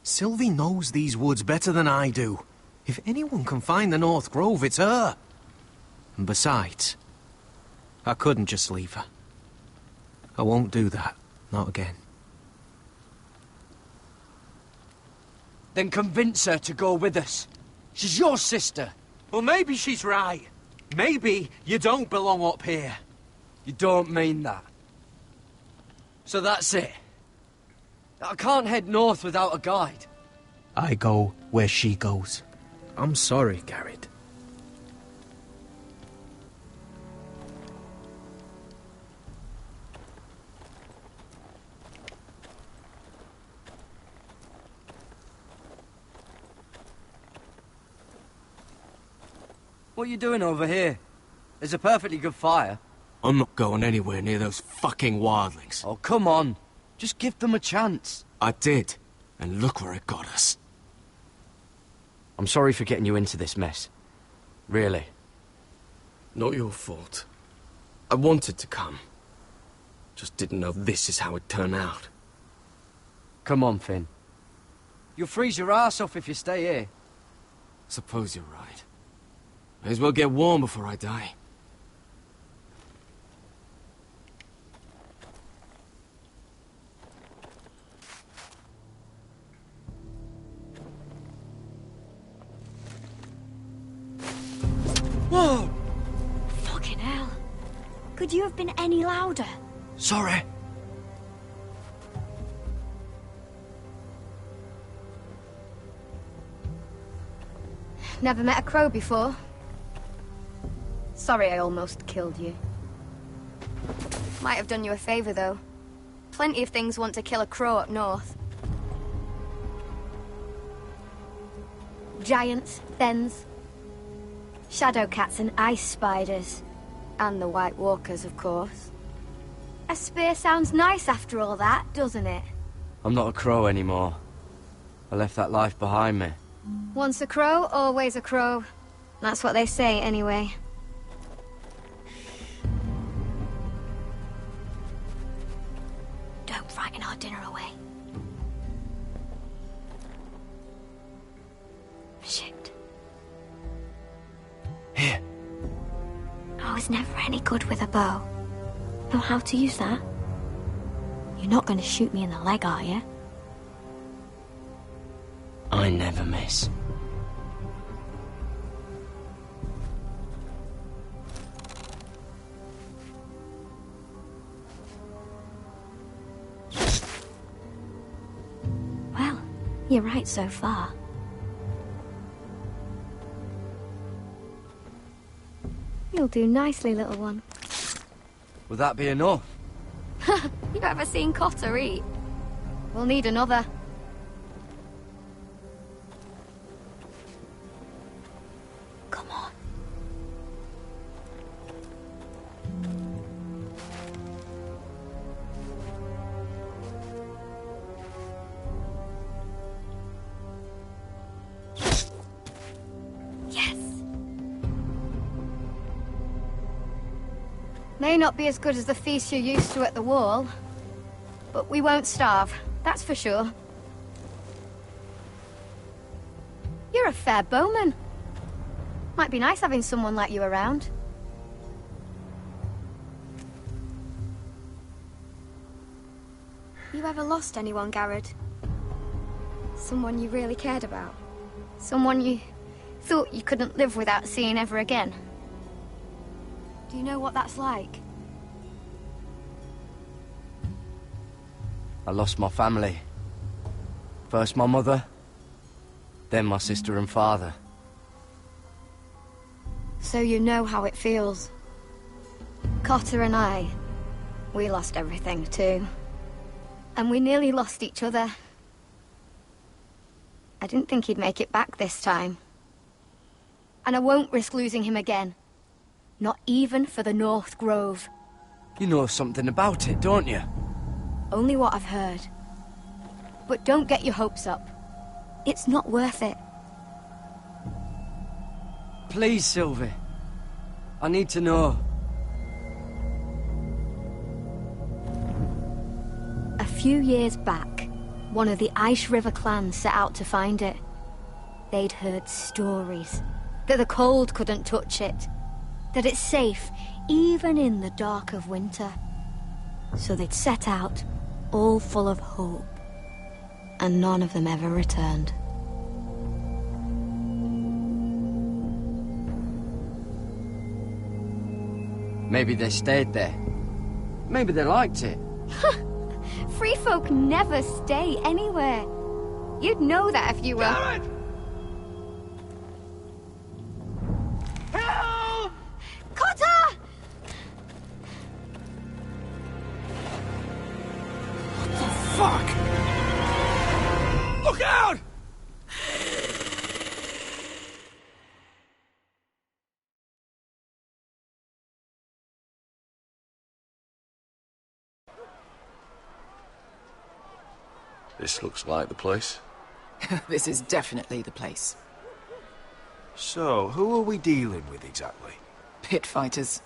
Sylvie knows these woods better than I do. If anyone can find the North Grove, it's her. And besides, I couldn't just leave her. I won't do that. Not again. Then convince her to go with us. She's your sister. Well, maybe she's right. Maybe you don't belong up here. You don't mean that. So that's it. I can't head north without a guide. I go where she goes. I'm sorry, Garrett. What are you doing over here? There's a perfectly good fire. I'm not going anywhere near those fucking wildlings. Oh, come on. Just give them a chance. I did, and look where it got us. I'm sorry for getting you into this mess. Really. Not your fault. I wanted to come. Just didn't know this is how it'd turn out. Come on, Finn. You'll freeze your ass off if you stay here. Suppose you're right. May as well get warm before I die. Whoa! Fucking hell. Could you have been any louder? Sorry. Never met a crow before. Sorry I almost killed you. Might have done you a favor, though. Plenty of things want to kill a crow up north. Giants, thens, shadow cats and ice spiders. And the White Walkers, of course. A spear sounds nice after all that, doesn't it? I'm not a crow anymore. I left that life behind me. Once a crow, always a crow. That's what they say, anyway. Don't frighten our dinner away. Shit. Here. I was never any good with a bow. Know how to use that? You're not going to shoot me in the leg, are you? I never miss. Well, you're right so far. You'll do nicely, little one. Would that be enough? You ever seen Cotter eat? We'll need another. Come on. May not be as good as the feast you're used to at the wall, but we won't starve, that's for sure. You're a fair bowman. Might be nice having someone like you around. You ever lost anyone, Garrod? Someone you really cared about? Someone you thought you couldn't live without seeing ever again? Do you know what that's like? I lost my family. First my mother, then my sister and father. So you know how it feels. Cotter and I, we lost everything too. And we nearly lost each other. I didn't think he'd make it back this time. And I won't risk losing him again. Not even for the North Grove. You know something about it, don't you? Only what I've heard. But don't get your hopes up. It's not worth it. Please, Sylvie. I need to know. A few years back, one of the Ice River clans set out to find it. They'd heard stories. That the cold couldn't touch it. That it's safe, even in the dark of winter. So they'd set out, all full of hope. And none of them ever returned. Maybe they stayed there. Maybe they liked it. Free folk never stay anywhere. You'd know that if you were... Garrod! Cotter! Fuck! Look out! This looks like the place. This is definitely the place. So, who are we dealing with exactly? Pit fighters.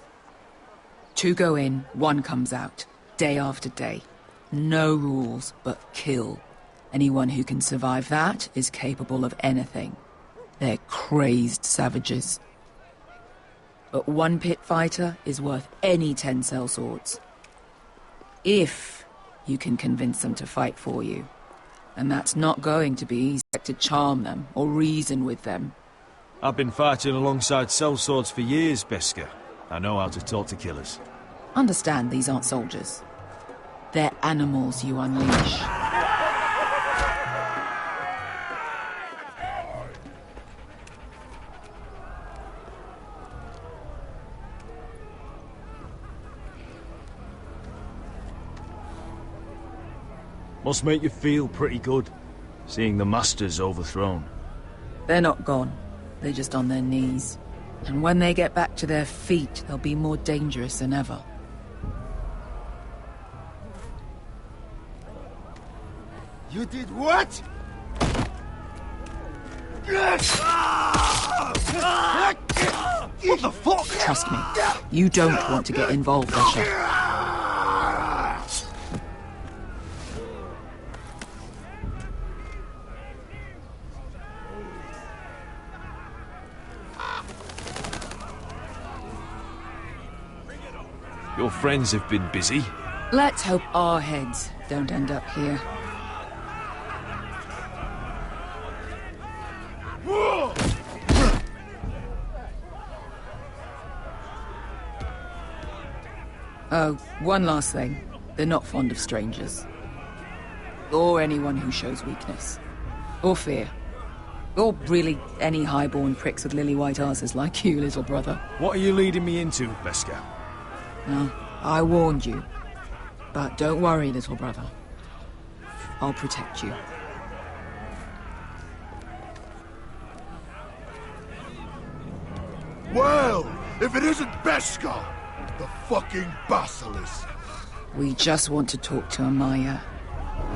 2 go in, 1 comes out. Day after day. No rules, but kill. Anyone who can survive that is capable of anything. They're crazed savages. But 1 pit fighter is worth any 10 sellswords. If you can convince them to fight for you. And that's not going to be easy to charm them or reason with them. I've been fighting alongside sellswords for years, Beskar. I know how to talk to killers. Understand these aren't soldiers. They're animals you unleash. Must make you feel pretty good, seeing the Masters overthrown. They're not gone. They're just on their knees. And when they get back to their feet, they'll be more dangerous than ever. You did what? What the fuck? Trust me, you don't want to get involved, Usher. Your friends have been busy. Let's hope our heads don't end up here. Oh, one last thing. They're not fond of strangers. Or anyone who shows weakness. Or fear. Or really any highborn pricks with lily-white asses like you, little brother. What are you leading me into, Beskar? No, I warned you. But don't worry, little brother. I'll protect you. Well, if it isn't Beskar, the fucking basilisk. We just want to talk to Amaya.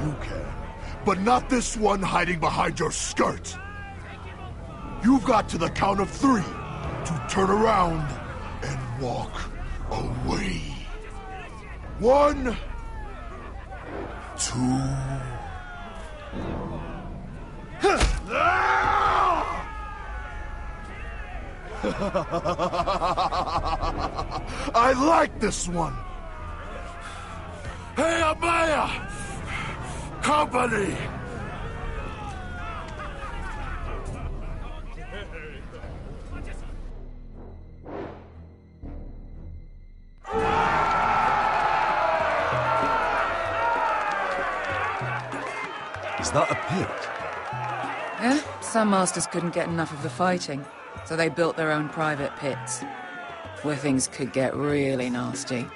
You can, but not this one hiding behind your skirt. You've got to the count of 3 to turn around and walk. away. 1, 2. I like this one. Hey, Amaya! Company! Is that a pit? Yeah, some masters couldn't get enough of the fighting, so they built their own private pits, where things could get really nasty.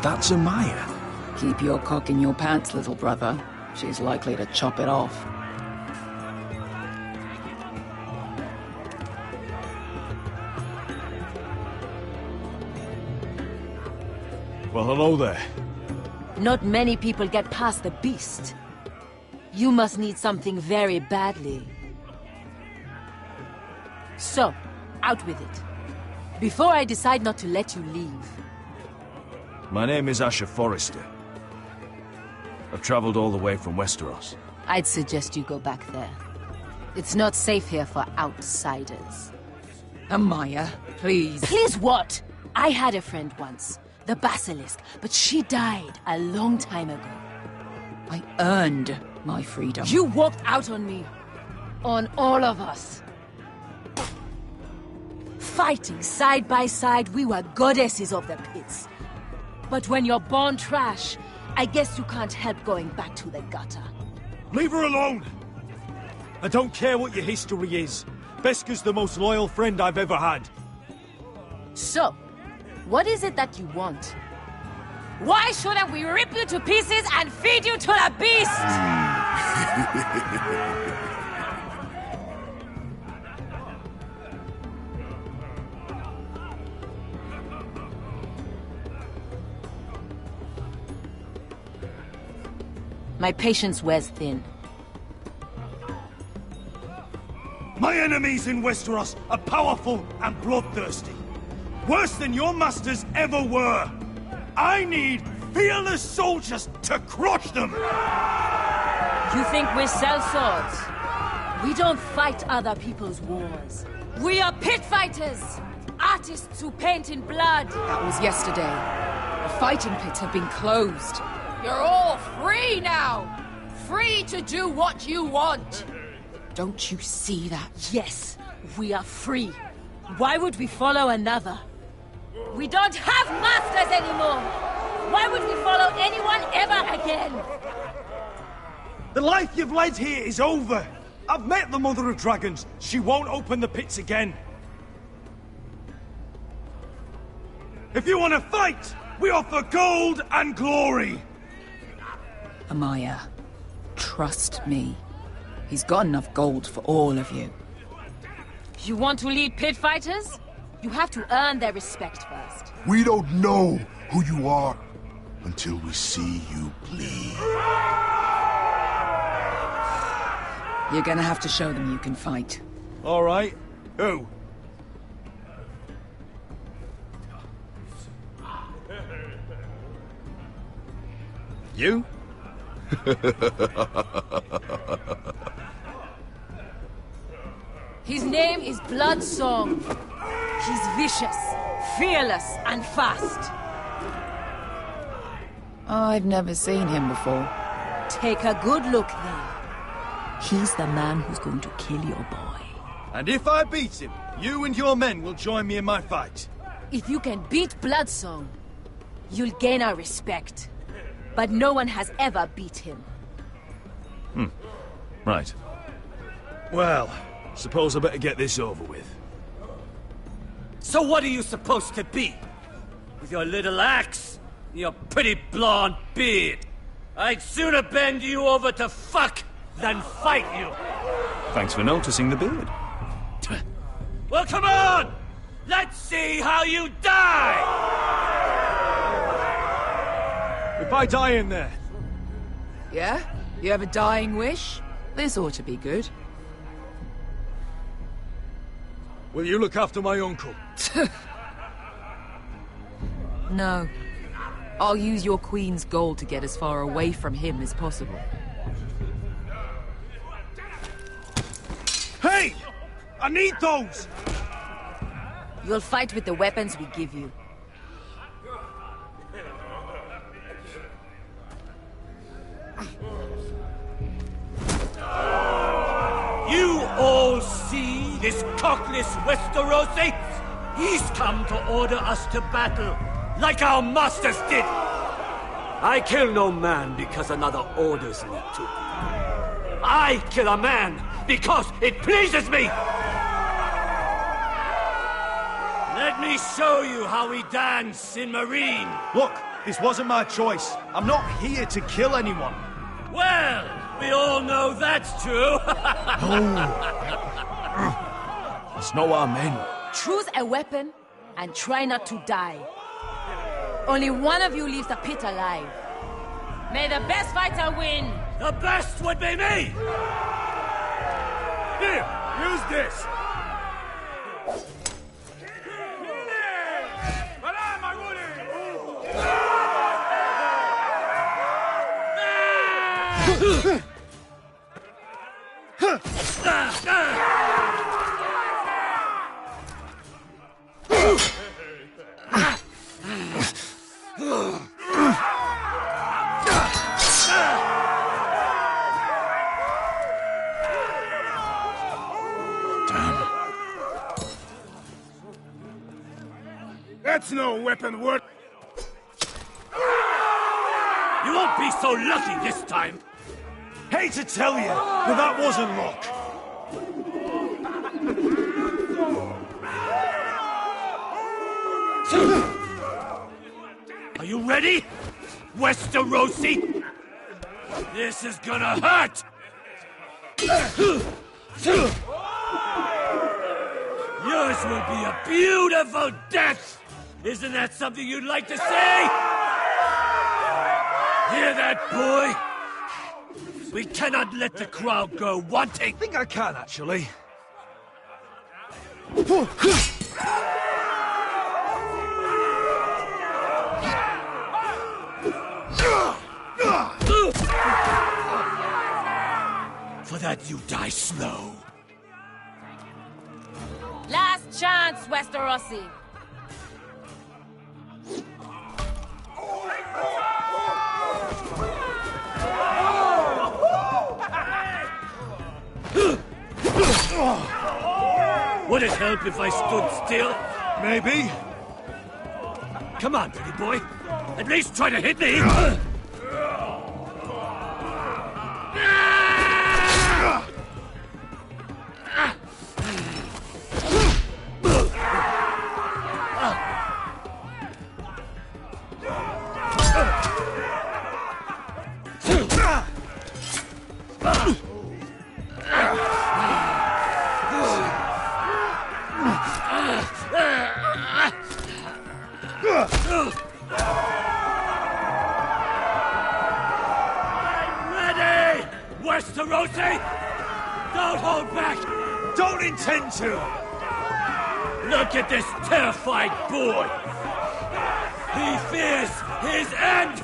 That's Amaya. Keep your cock in your pants, little brother. She's likely to chop it off. Well, hello there. Not many people get past the beast. You must need something very badly. So, out with it. Before I decide not to let you leave. My name is Asher Forrester. I've traveled all the way from Westeros. I'd suggest you go back there. It's not safe here for outsiders. Amaya, please. Please what? I had a friend once, the Basilisk, but she died a long time ago. I earned my freedom. You walked out on me. On all of us. Fighting side by side, we were goddesses of the pits. But when you're born trash, I guess you can't help going back to the gutter. Leave her alone! I don't care what your history is. Beskhar's the most loyal friend I've ever had. So, what is it that you want? Why shouldn't we rip you to pieces and feed you to the beast? My patience wears thin. My enemies in Westeros are powerful and bloodthirsty. Worse than your masters ever were. I need fearless soldiers to crush them! You think we sell swords? We don't fight other people's wars. We are pit fighters! Artists who paint in blood! That was yesterday. The fighting pits have been closed. You're all free now! Free to do what you want! Don't you see that? Yes, we are free. Why would we follow another? We don't have masters anymore! Why would we follow anyone ever again? The life you've led here is over. I've met the Mother of Dragons. She won't open the pits again. If you want to fight, we offer gold and glory. Amaya, trust me. He's got enough gold for all of you. You want to lead pit fighters? You have to earn their respect first. We don't know who you are until we see you bleed. You're gonna have to show them you can fight. All right. Who? You? His name is Bloodsong. He's vicious, fearless, and fast. I've never seen him before. Take a good look then. He's the man who's going to kill your boy. And if I beat him, you and your men will join me in my fight. If you can beat Bloodsong, You'll gain our respect. But no one has ever beat him. Right. Well, suppose I better get this over with. So what are you supposed to be? With your little axe? And your pretty blonde beard? I'd sooner bend you over to fuck than fight you. Thanks for noticing the beard. Well, come on! Let's see how you die! Goodbye dying there. Yeah? You have a dying wish? This ought to be good. Will you look after my uncle? No. I'll use your queen's gold to get as far away from him as possible. Hey! I need those! You'll fight with the weapons we give you. You all see this cockless Westerosi? He's come to order us to battle, like our masters did. I kill no man because another orders me to. I kill a man because it pleases me. Let me show you how we dance in Marine. Look, this wasn't my choice. I'm not here to kill anyone. Well, we all know that's true. It's not what I meant. Choose a weapon and try not to die. Only one of you leaves the pit alive. May the best fighter win. The best would be me. Here, use this. That's no weapon worth. You won't be so lucky this time. Hate to tell you, but that wasn't luck. Are you ready, Westerosi? This is gonna hurt! Yours will be a beautiful death! Isn't that something you'd like to say? Hear that, boy? We cannot let the crowd go wanting! I think I can, actually. For that you die slow. Last chance, Westerosi. Would it help if I stood still? Maybe. Come on, pretty boy. At least try to hit me. Westerosi! Don't hold back! Don't intend to! Look at this terrified boy! He fears his end!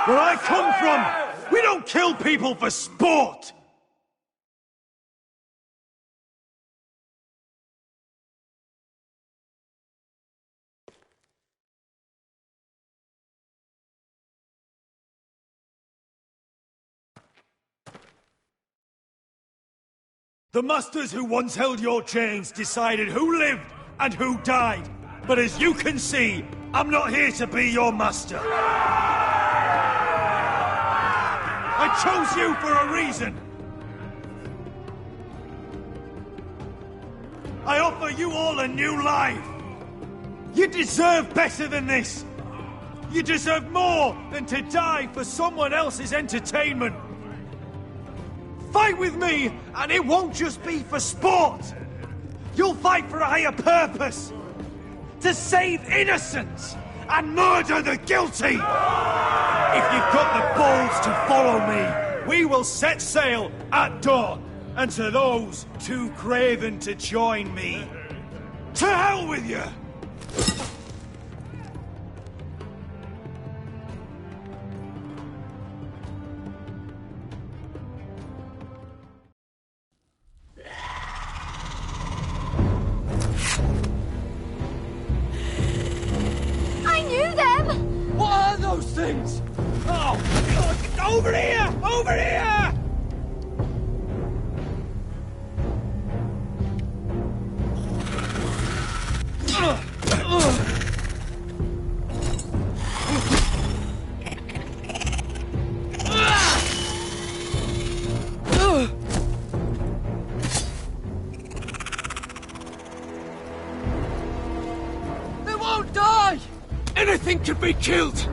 Where I come from, we don't kill people for sport! The masters who once held your chains decided who lived and who died. But as you can see, I'm not here to be your master. I chose you for a reason. I offer you all a new life. You deserve better than this. You deserve more than to die for someone else's entertainment. Fight with me, and it won't just be for sport. You'll fight for a higher purpose. To save innocents and murder the guilty. If you've got the balls to follow me, we will set sail at dawn. And to those too craven to join me, to hell with you! I knew them! What are those things? Oh, God, over here! Over here! They won't die! Anything can be killed!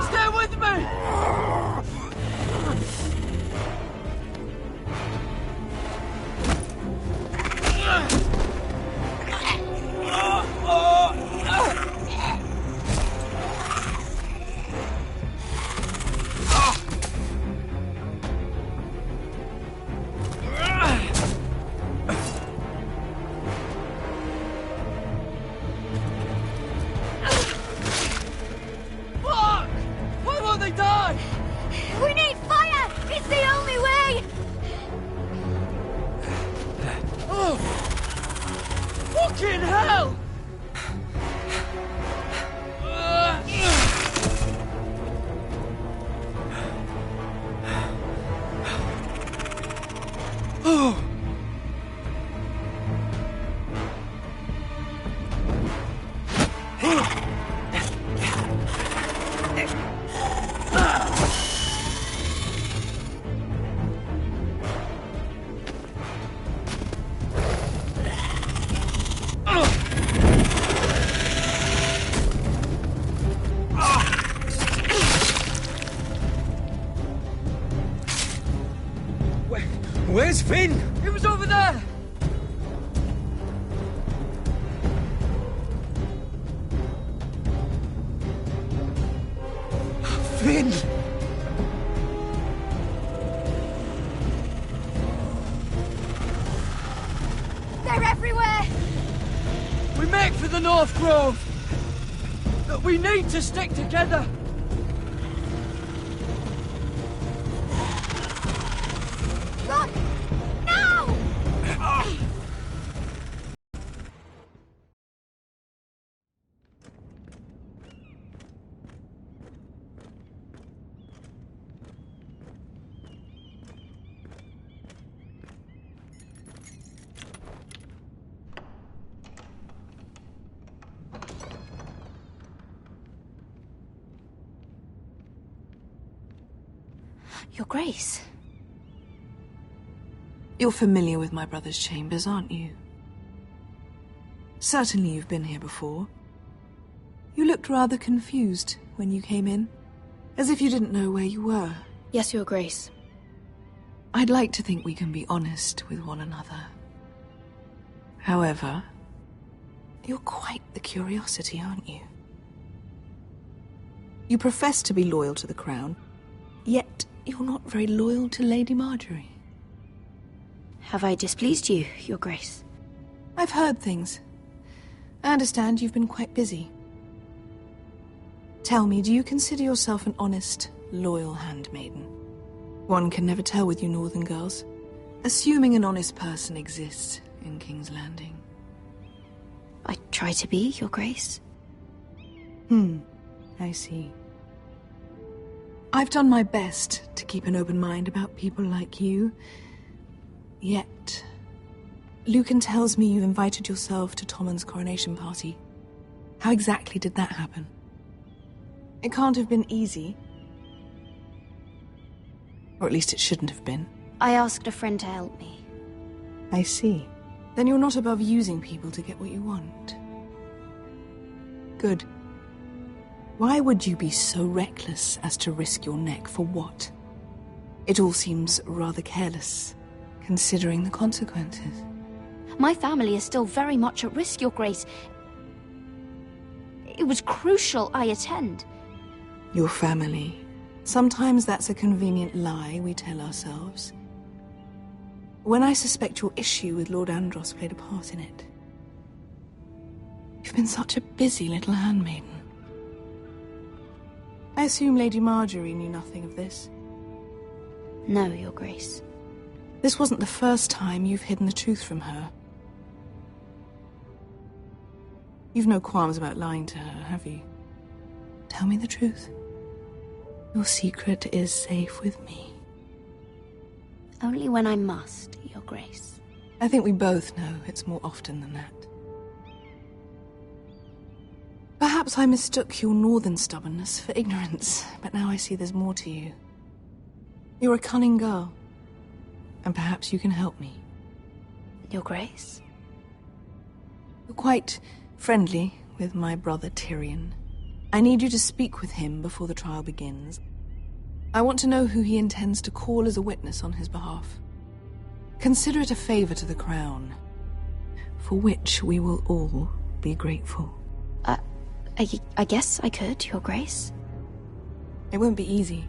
Stay with me! Fuck! Why won't they die? We need fire! It's the only way! Oh! Fucking hell! Oh! Where's Finn? He was over there! Finn! They're everywhere! We make for the North Grove! But we need to stick together! Look! Now! Your Grace. You're familiar with my brother's chambers, aren't you? Certainly you've been here before. You looked rather confused when you came in, as if you didn't know where you were. Yes, Your Grace. I'd like to think we can be honest with one another. However, you're quite the curiosity, aren't you? You profess to be loyal to the crown, yet you're not very loyal to Lady Marjorie. Have I displeased you, Your Grace? I've heard things. I understand you've been quite busy. Tell me, do you consider yourself an honest, loyal handmaiden? One can never tell with you northern girls. Assuming an honest person exists in King's Landing. I try to be, Your Grace. I see. I've done my best to keep an open mind about people like you. Yet, Lucan tells me you've invited yourself to Tommen's coronation party. How exactly did that happen? It can't have been easy. Or at least it shouldn't have been. I asked a friend to help me. I see. Then you're not above using people to get what you want. Good. Why would you be so reckless as to risk your neck for what? It all seems rather careless, considering the consequences. My family is still very much at risk, Your Grace. It was crucial I attend. Your family. Sometimes that's a convenient lie we tell ourselves. When I suspect your issue with Lord Andros played a part in it. You've been such a busy little handmaiden. I assume Lady Marjorie knew nothing of this. No, Your Grace. This wasn't the first time you've hidden the truth from her. You've no qualms about lying to her, have you? Tell me the truth. Your secret is safe with me. Only when I must, Your Grace. I think we both know it's more often than that. Perhaps I mistook your northern stubbornness for ignorance, but now I see there's more to you. You're a cunning girl, and perhaps you can help me. Your Grace? You're quite friendly with my brother Tyrion. I need you to speak with him before the trial begins. I want to know who he intends to call as a witness on his behalf. Consider it a favor to the crown, for which we will all be grateful. I guess I could, Your Grace. It won't be easy.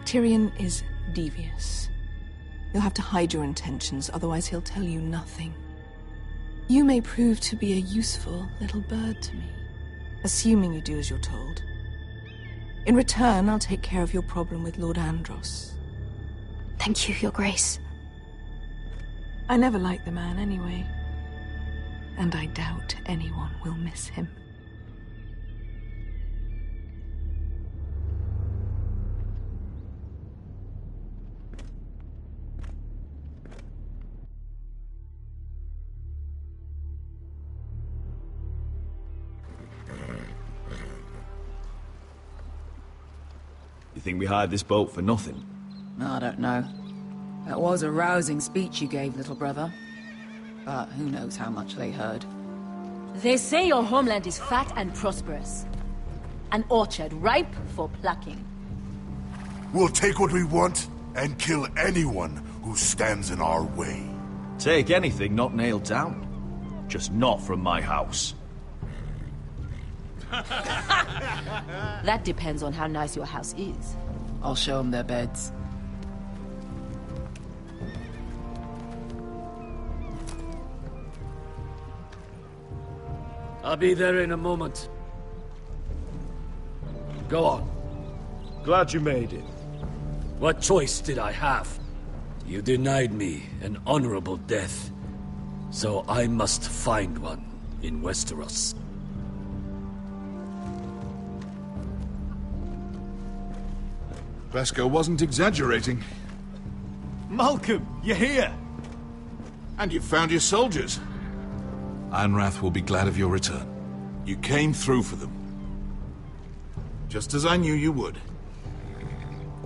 Tyrion is devious. You'll have to hide your intentions, otherwise he'll tell you nothing. You may prove to be a useful little bird to me, assuming you do as you're told. In return, I'll take care of your problem with Lord Andros. Thank you, Your Grace. I never liked the man anyway, and I doubt anyone will miss him. You think we hired this boat for nothing? I don't know. That was a rousing speech you gave, little brother. But who knows how much they heard. They say your homeland is fat and prosperous. An orchard ripe for plucking. We'll take what we want and kill anyone who stands in our way. Take anything not nailed down. Just not from my house. That depends on how nice your house is. I'll show them their beds. I'll be there in a moment. Go on. Glad you made it. What choice did I have? You denied me an honorable death, so I must find one in Westeros. Vasco wasn't exaggerating. Malcolm, you're here! And you've found your soldiers. Ironrath will be glad of your return. You came through for them. Just as I knew you would.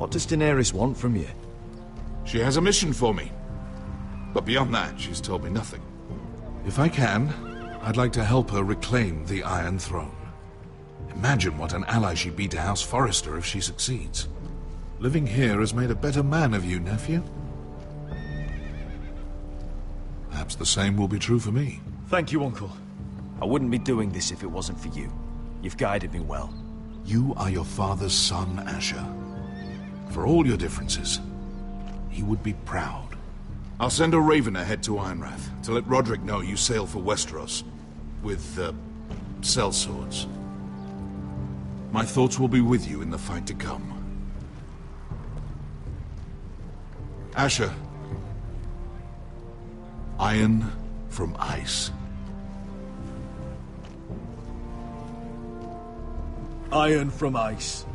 What does Daenerys want from you? She has a mission for me. But beyond that, she's told me nothing. If I can, I'd like to help her reclaim the Iron Throne. Imagine what an ally she'd be to House Forrester if she succeeds. Living here has made a better man of you, nephew. Perhaps the same will be true for me. Thank you, Uncle. I wouldn't be doing this if it wasn't for you. You've guided me well. You are your father's son, Asher. For all your differences, he would be proud. I'll send a raven ahead to Ironrath to let Roderick know you sail for Westeros with, sellswords. My thoughts will be with you in the fight to come. Asher. Iron from ice. Iron from ice.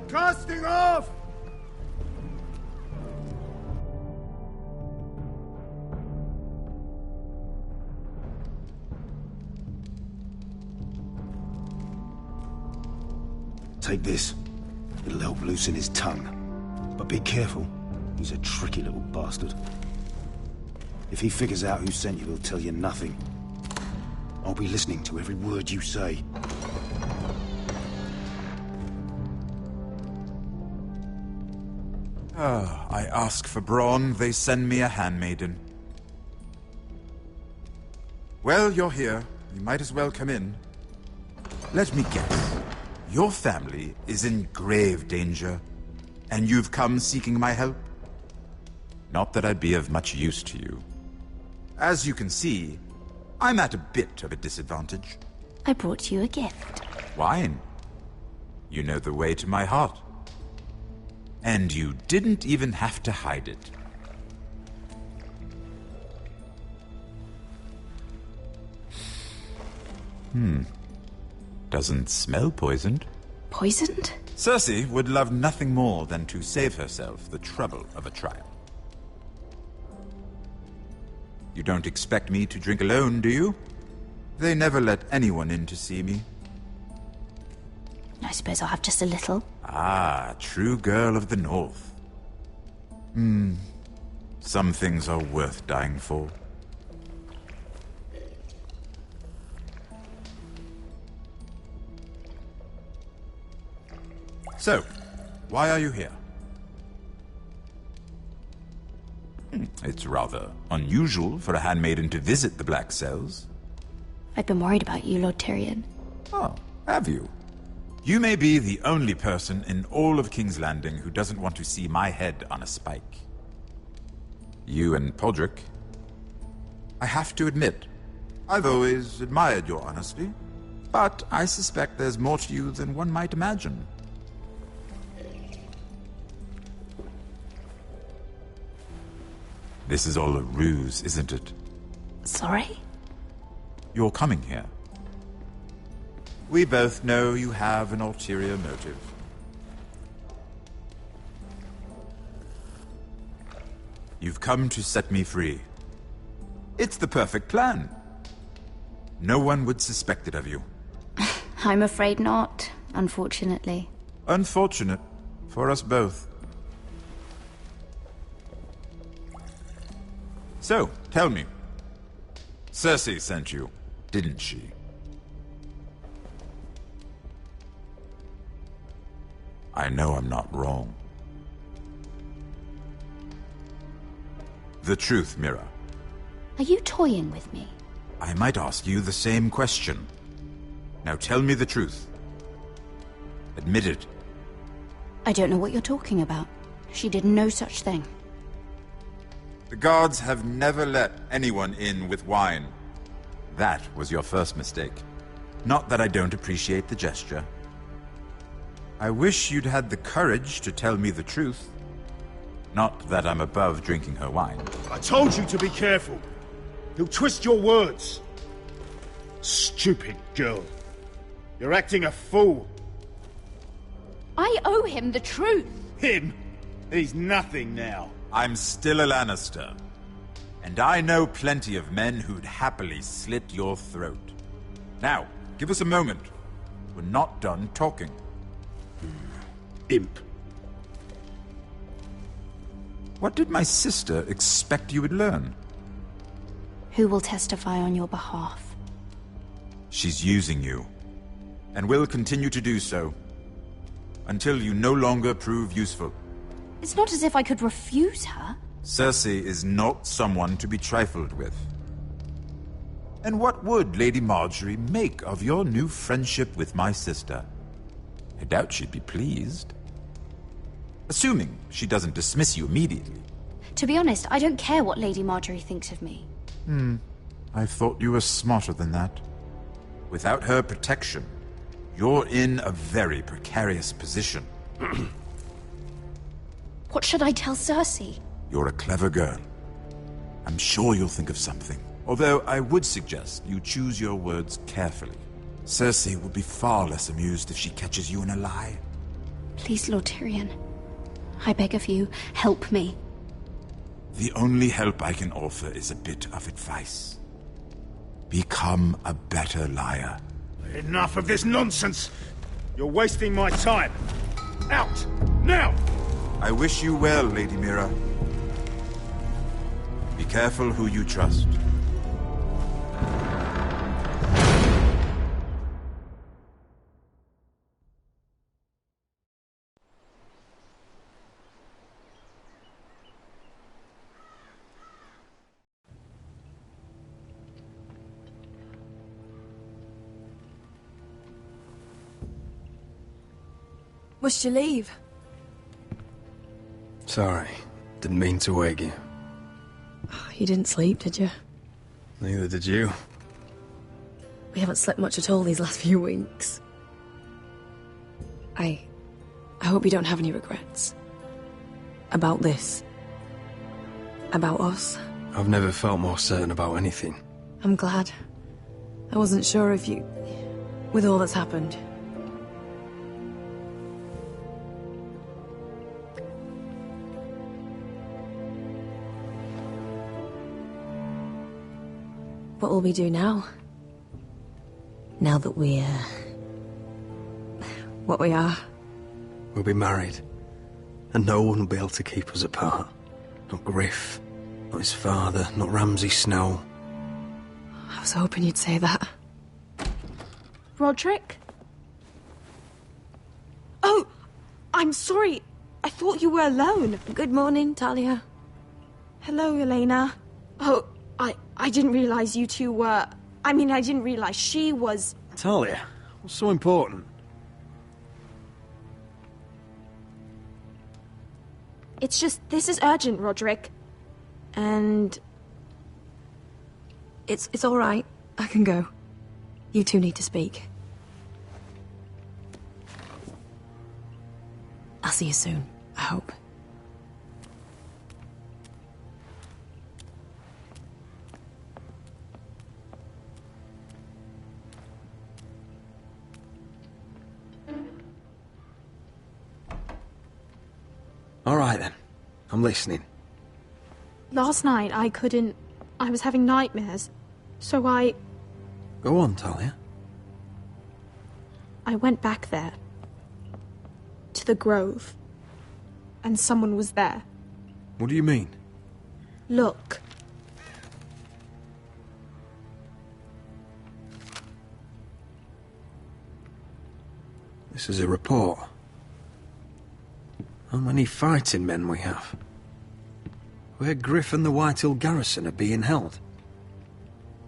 Casting off! Take this. It'll help loosen his tongue. But be careful. He's a tricky little bastard. If he figures out who sent you, he'll tell you nothing. I'll be listening to every word you say. I ask for brawn, they send me a handmaiden. Well, you're here. You might as well come in. Let me guess. Your family is in grave danger, and you've come seeking my help? Not that I'd be of much use to you. As you can see, I'm at a bit of a disadvantage. I brought you a gift. Wine. You know the way to my heart. And you didn't even have to hide it. Doesn't smell poisoned. Poisoned? Cersei would love nothing more than to save herself the trouble of a trial. You don't expect me to drink alone, do you? They never let anyone in to see me. I suppose I'll have just a little. Ah, true girl of the North. Some things are worth dying for. So, why are you here? It's rather unusual for a handmaiden to visit the Black Cells. I've been worried about you, Lord Tyrion. Oh, have you? You may be the only person in all of King's Landing who doesn't want to see my head on a spike. You and Podrick. I have to admit, I've always admired your honesty, but I suspect there's more to you than one might imagine. This is all a ruse, isn't it? Sorry? You're coming here. We both know you have an ulterior motive. You've come to set me free. It's the perfect plan. No one would suspect it of you. I'm afraid not, unfortunately. Unfortunate for us both. So, tell me. Cersei sent you, didn't she? I know I'm not wrong. The truth, Mira. Are you toying with me? I might ask you the same question. Now tell me the truth. Admit it. I don't know what you're talking about. She did no such thing. The guards have never let anyone in with wine. That was your first mistake. Not that I don't appreciate the gesture. I wish you'd had the courage to tell me the truth. Not that I'm above drinking her wine. I told you to be careful. He'll twist your words. Stupid girl. You're acting a fool. I owe him the truth. Him? He's nothing now. I'm still a Lannister. And I know plenty of men who'd happily slit your throat. Now, give us a moment. We're not done talking. imp. What did my sister expect you would learn? Who will testify on your behalf? She's using you, and will continue to do so, until you no longer prove useful. It's not as if I could refuse her. Cersei is not someone to be trifled with. And what would Lady Marjorie make of your new friendship with my sister? I doubt she'd be pleased. Assuming she doesn't dismiss you immediately. To be honest, I don't care what Lady Marjorie thinks of me. I thought you were smarter than that. Without her protection, you're in a very precarious position. What should I tell Cersei? You're a clever girl. I'm sure you'll think of something. Although I would suggest you choose your words carefully. Cersei will be far less amused if she catches you in a lie. Please, Lord Tyrion. I beg of you, help me. The only help I can offer is a bit of advice. Become a better liar. Enough of this nonsense! You're wasting my time! Out! Now! I wish you well, Lady Mira. Be careful who you trust. Must you leave? Sorry, didn't mean to wake you. You didn't sleep, did you? Neither did you. We haven't slept much at all these last few weeks. I hope you don't have any regrets. About this. About us. I've never felt more certain about anything. I'm glad. I wasn't sure if you... with all that's happened. What will we do now? Now that we're... what we are? We'll be married. And no one will be able to keep us apart. Not Griff, not his father, not Ramsay Snow. I was hoping you'd say that. Roderick? Oh, I'm sorry. I thought you were alone. Good morning, Talia. Hello, Elena. Oh, I didn't realize you two were... I mean, I didn't realize she was... Talia, what's so important? It's just, this is urgent, Roderick. And... It's all right. I can go. You two need to speak. I'll see you soon, I hope. All right, then. I'm listening. Last night, I couldn't... I was having nightmares. So I Go on, Talia. went back there. To the grove. And someone was there. What do you mean? Look. This is a report. How many fighting men we have? Where Griff and the Whitehill garrison are being held.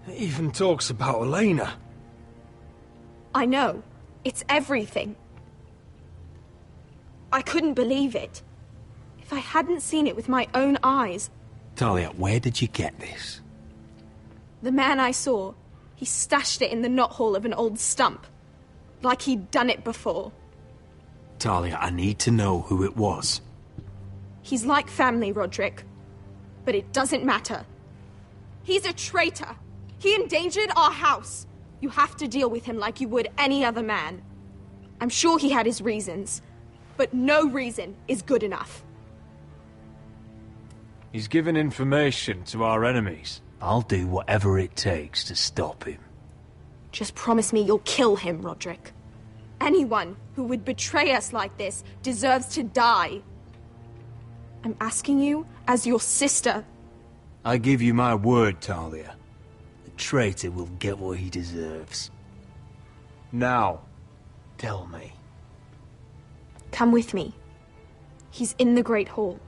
It even talks about Elena. I know. It's everything. I couldn't believe it. If I hadn't seen it with my own eyes... Talia, where did you get this? The man I saw, he stashed it in the knothole of an old stump. Like he'd done it before. Talia, I need to know who it was. He's like family, Roderick. But it doesn't matter. He's a traitor. He endangered our house. You have to deal with him like you would any other man. I'm sure he had his reasons. But no reason is good enough. He's given information to our enemies. I'll do whatever it takes to stop him. Just promise me you'll kill him, Roderick. Anyone who would betray us like this deserves to die. I'm asking you as your sister. I give you my word, Talia. The traitor will get what he deserves. Now, tell me. Come with me. He's in the Great Hall.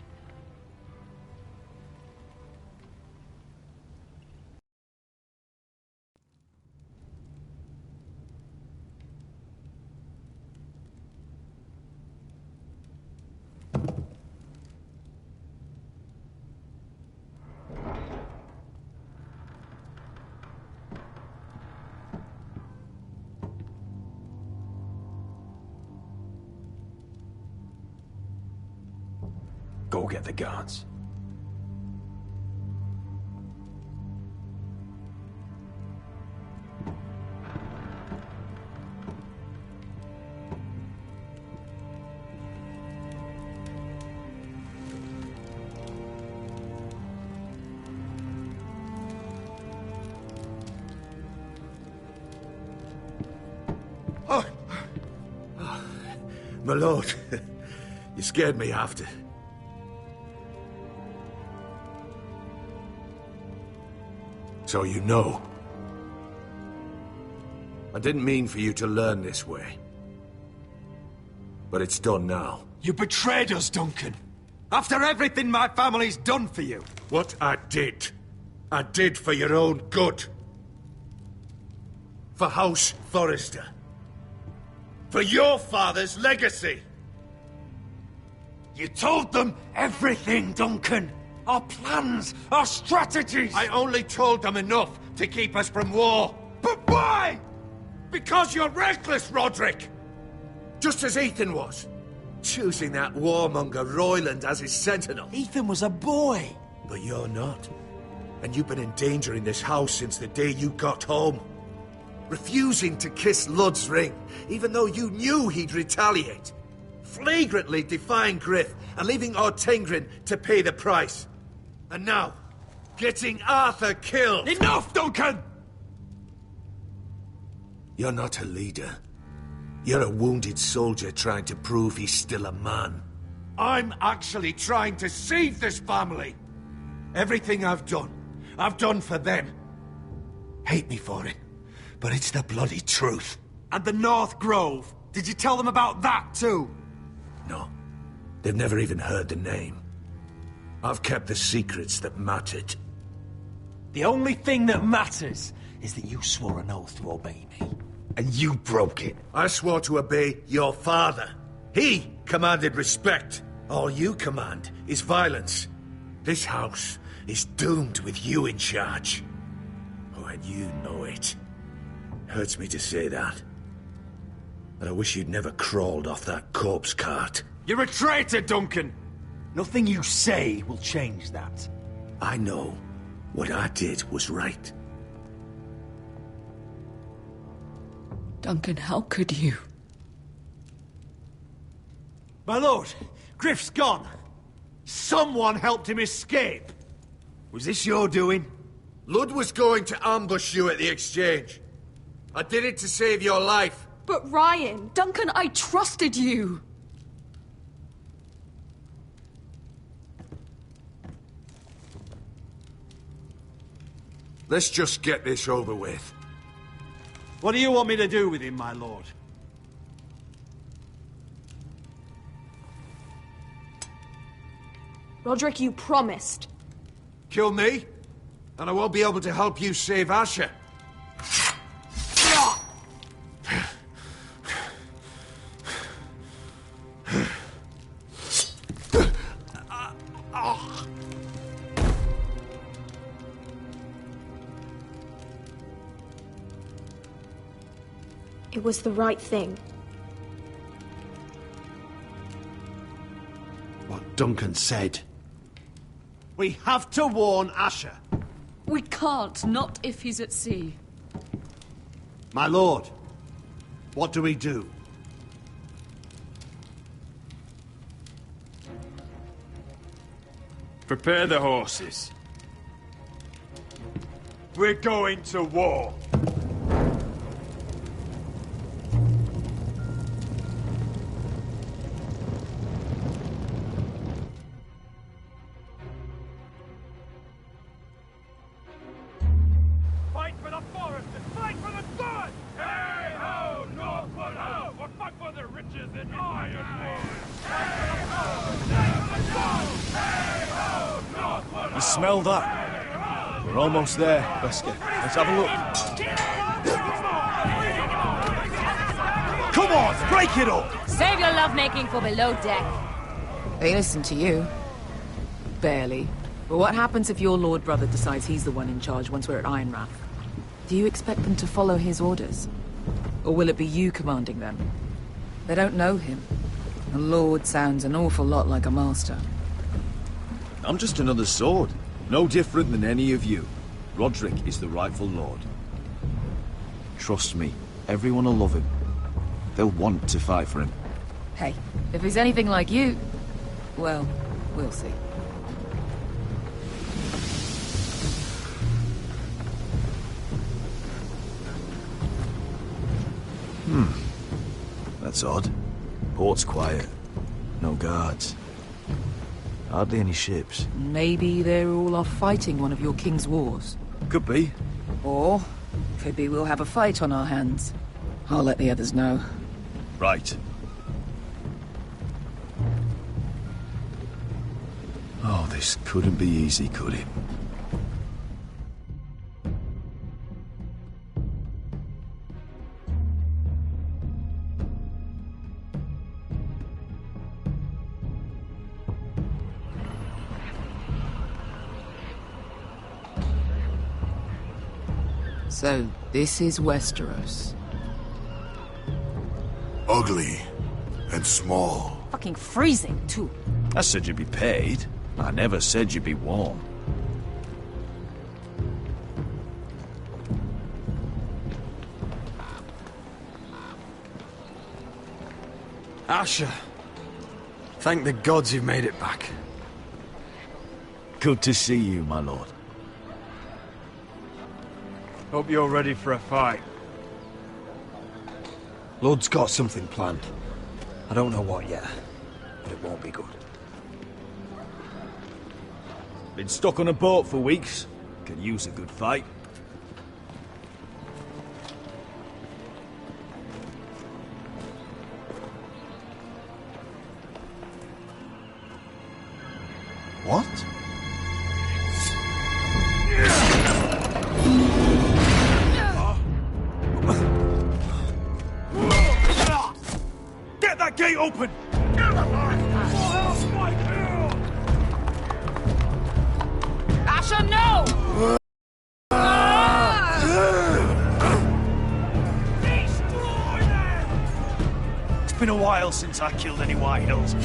Go get the guards. My lord, you scared me after. So you know. I didn't mean for you to learn this way. But it's done now. You betrayed us, Duncan. After everything my family's done for you. What I did for your own good. For House Forrester. For your father's legacy. You told them everything, Duncan. Our plans, our strategies. I only told them enough to keep us from war. But why? Because you're reckless, Roderick! Just as Ethan was. Choosing that warmonger Royland as his sentinel. Ethan was a boy. But you're not. And you've been in danger in this house since the day you got home. Refusing to kiss Lud's ring, even though you knew he'd retaliate. Flagrantly defying Griff and leaving Ortengrin to pay the price. And now, getting Arthur killed. Enough, Duncan! You're not a leader. You're a wounded soldier trying to prove he's still a man. I'm actually trying to save this family. Everything I've done for them. Hate me for it, but it's the bloody truth. And the North Grove? Did you tell them about that too? No. They've never even heard the name. I've kept the secrets that mattered. The only thing that matters is that you swore an oath to obey me. And you broke it. I swore to obey your father. He commanded respect. All you command is violence. This house is doomed with you in charge. Oh, and you know it. Hurts me to say that. But I wish you'd never crawled off that corpse cart. You're a traitor, Duncan! Nothing you say will change that. I know what I did was right. Duncan, how could you? My lord, Griff's gone. Someone helped him escape. Was this your doing? Lud was going to ambush you at the exchange. I did it to save your life. But Ryan... Duncan, I trusted you! Let's just get this over with. What do you want me to do with him, my lord? Roderick, you promised. Kill me, and I won't be able to help you save Asher. It was the right thing. What Duncan said. We have to warn Asher. We can't, not if he's at sea. My lord, what do we do? Prepare the horses. We're going to war. You smell that? We're almost there, Wesker. Let's have a look. Come on, break it up! Save your lovemaking for below deck. They listen to you. Barely. But what happens if your lord brother decides he's the one in charge once we're at Ironrath? Do you expect them to follow his orders? Or will it be you commanding them? They don't know him. A lord sounds an awful lot like a master. I'm just another sword. No different than any of you. Roderick is the rightful lord. Trust me, everyone will love him. They'll want to fight for him. Hey, if he's anything like you, well, we'll see. That's odd. Port's quiet. No guards. Hardly any ships. Maybe they're all off fighting one of your king's wars. Could be. Or, could be we'll have a fight on our hands. I'll let the others know. Right. Oh, this couldn't be easy, could it? So, this is Westeros. Ugly and small. Fucking freezing, too. I said you'd be paid. I never said you'd be warm. Asher. Thank the gods you've made it back. Good to see you, my lord. Hope you're ready for a fight. Lord's got something planned. I don't know what yet, but it won't be good. Been stuck on a boat for weeks. Could use a good fight. What? Get that gate open! Asher, no! It's been a while since I killed any White Hills.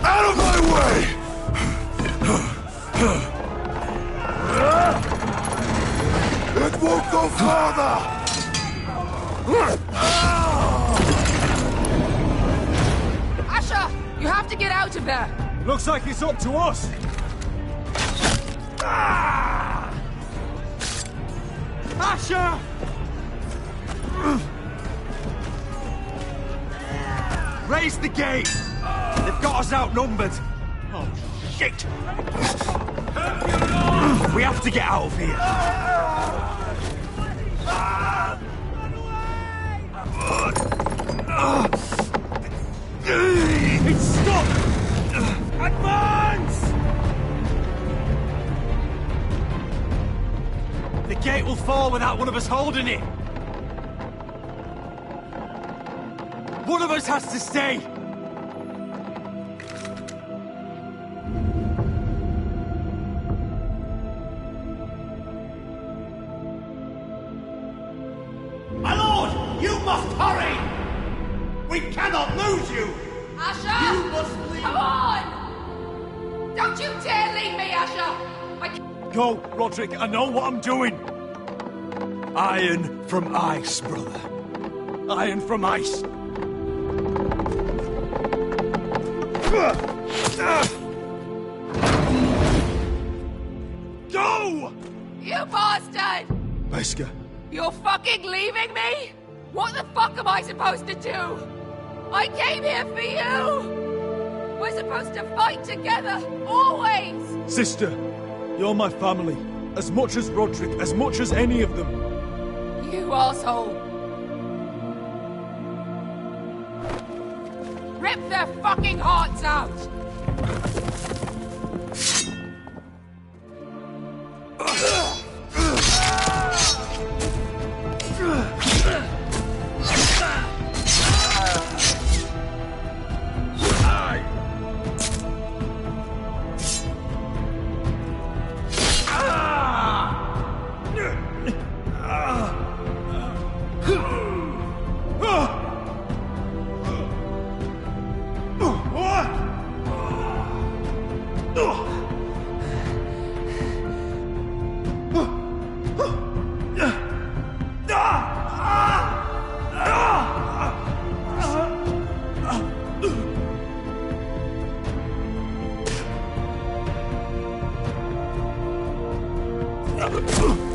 Out of my way! It won't go farther! Asher! You have to get out of there! Looks like it's up to us. Asher! Raise the gate! They've got us outnumbered. Oh, shit! We have to get out of here. It's stuck! Advance! The gate will fall without one of us holding it. One of us has to stay. My lord, you must hurry! We cannot lose you! Asher! You must leave! Come on! Don't you dare leave me, Asher! Go, Roderick, I know what I'm doing. Iron from ice, brother. Iron from ice. Go! You bastard! Wesker. You're fucking leaving me? What the fuck am I supposed to do? I came here for you! We're supposed to fight together, always! Sister, you're my family. As much as Roderick, as much as any of them. You asshole! Rip their fucking hearts out! Ugh!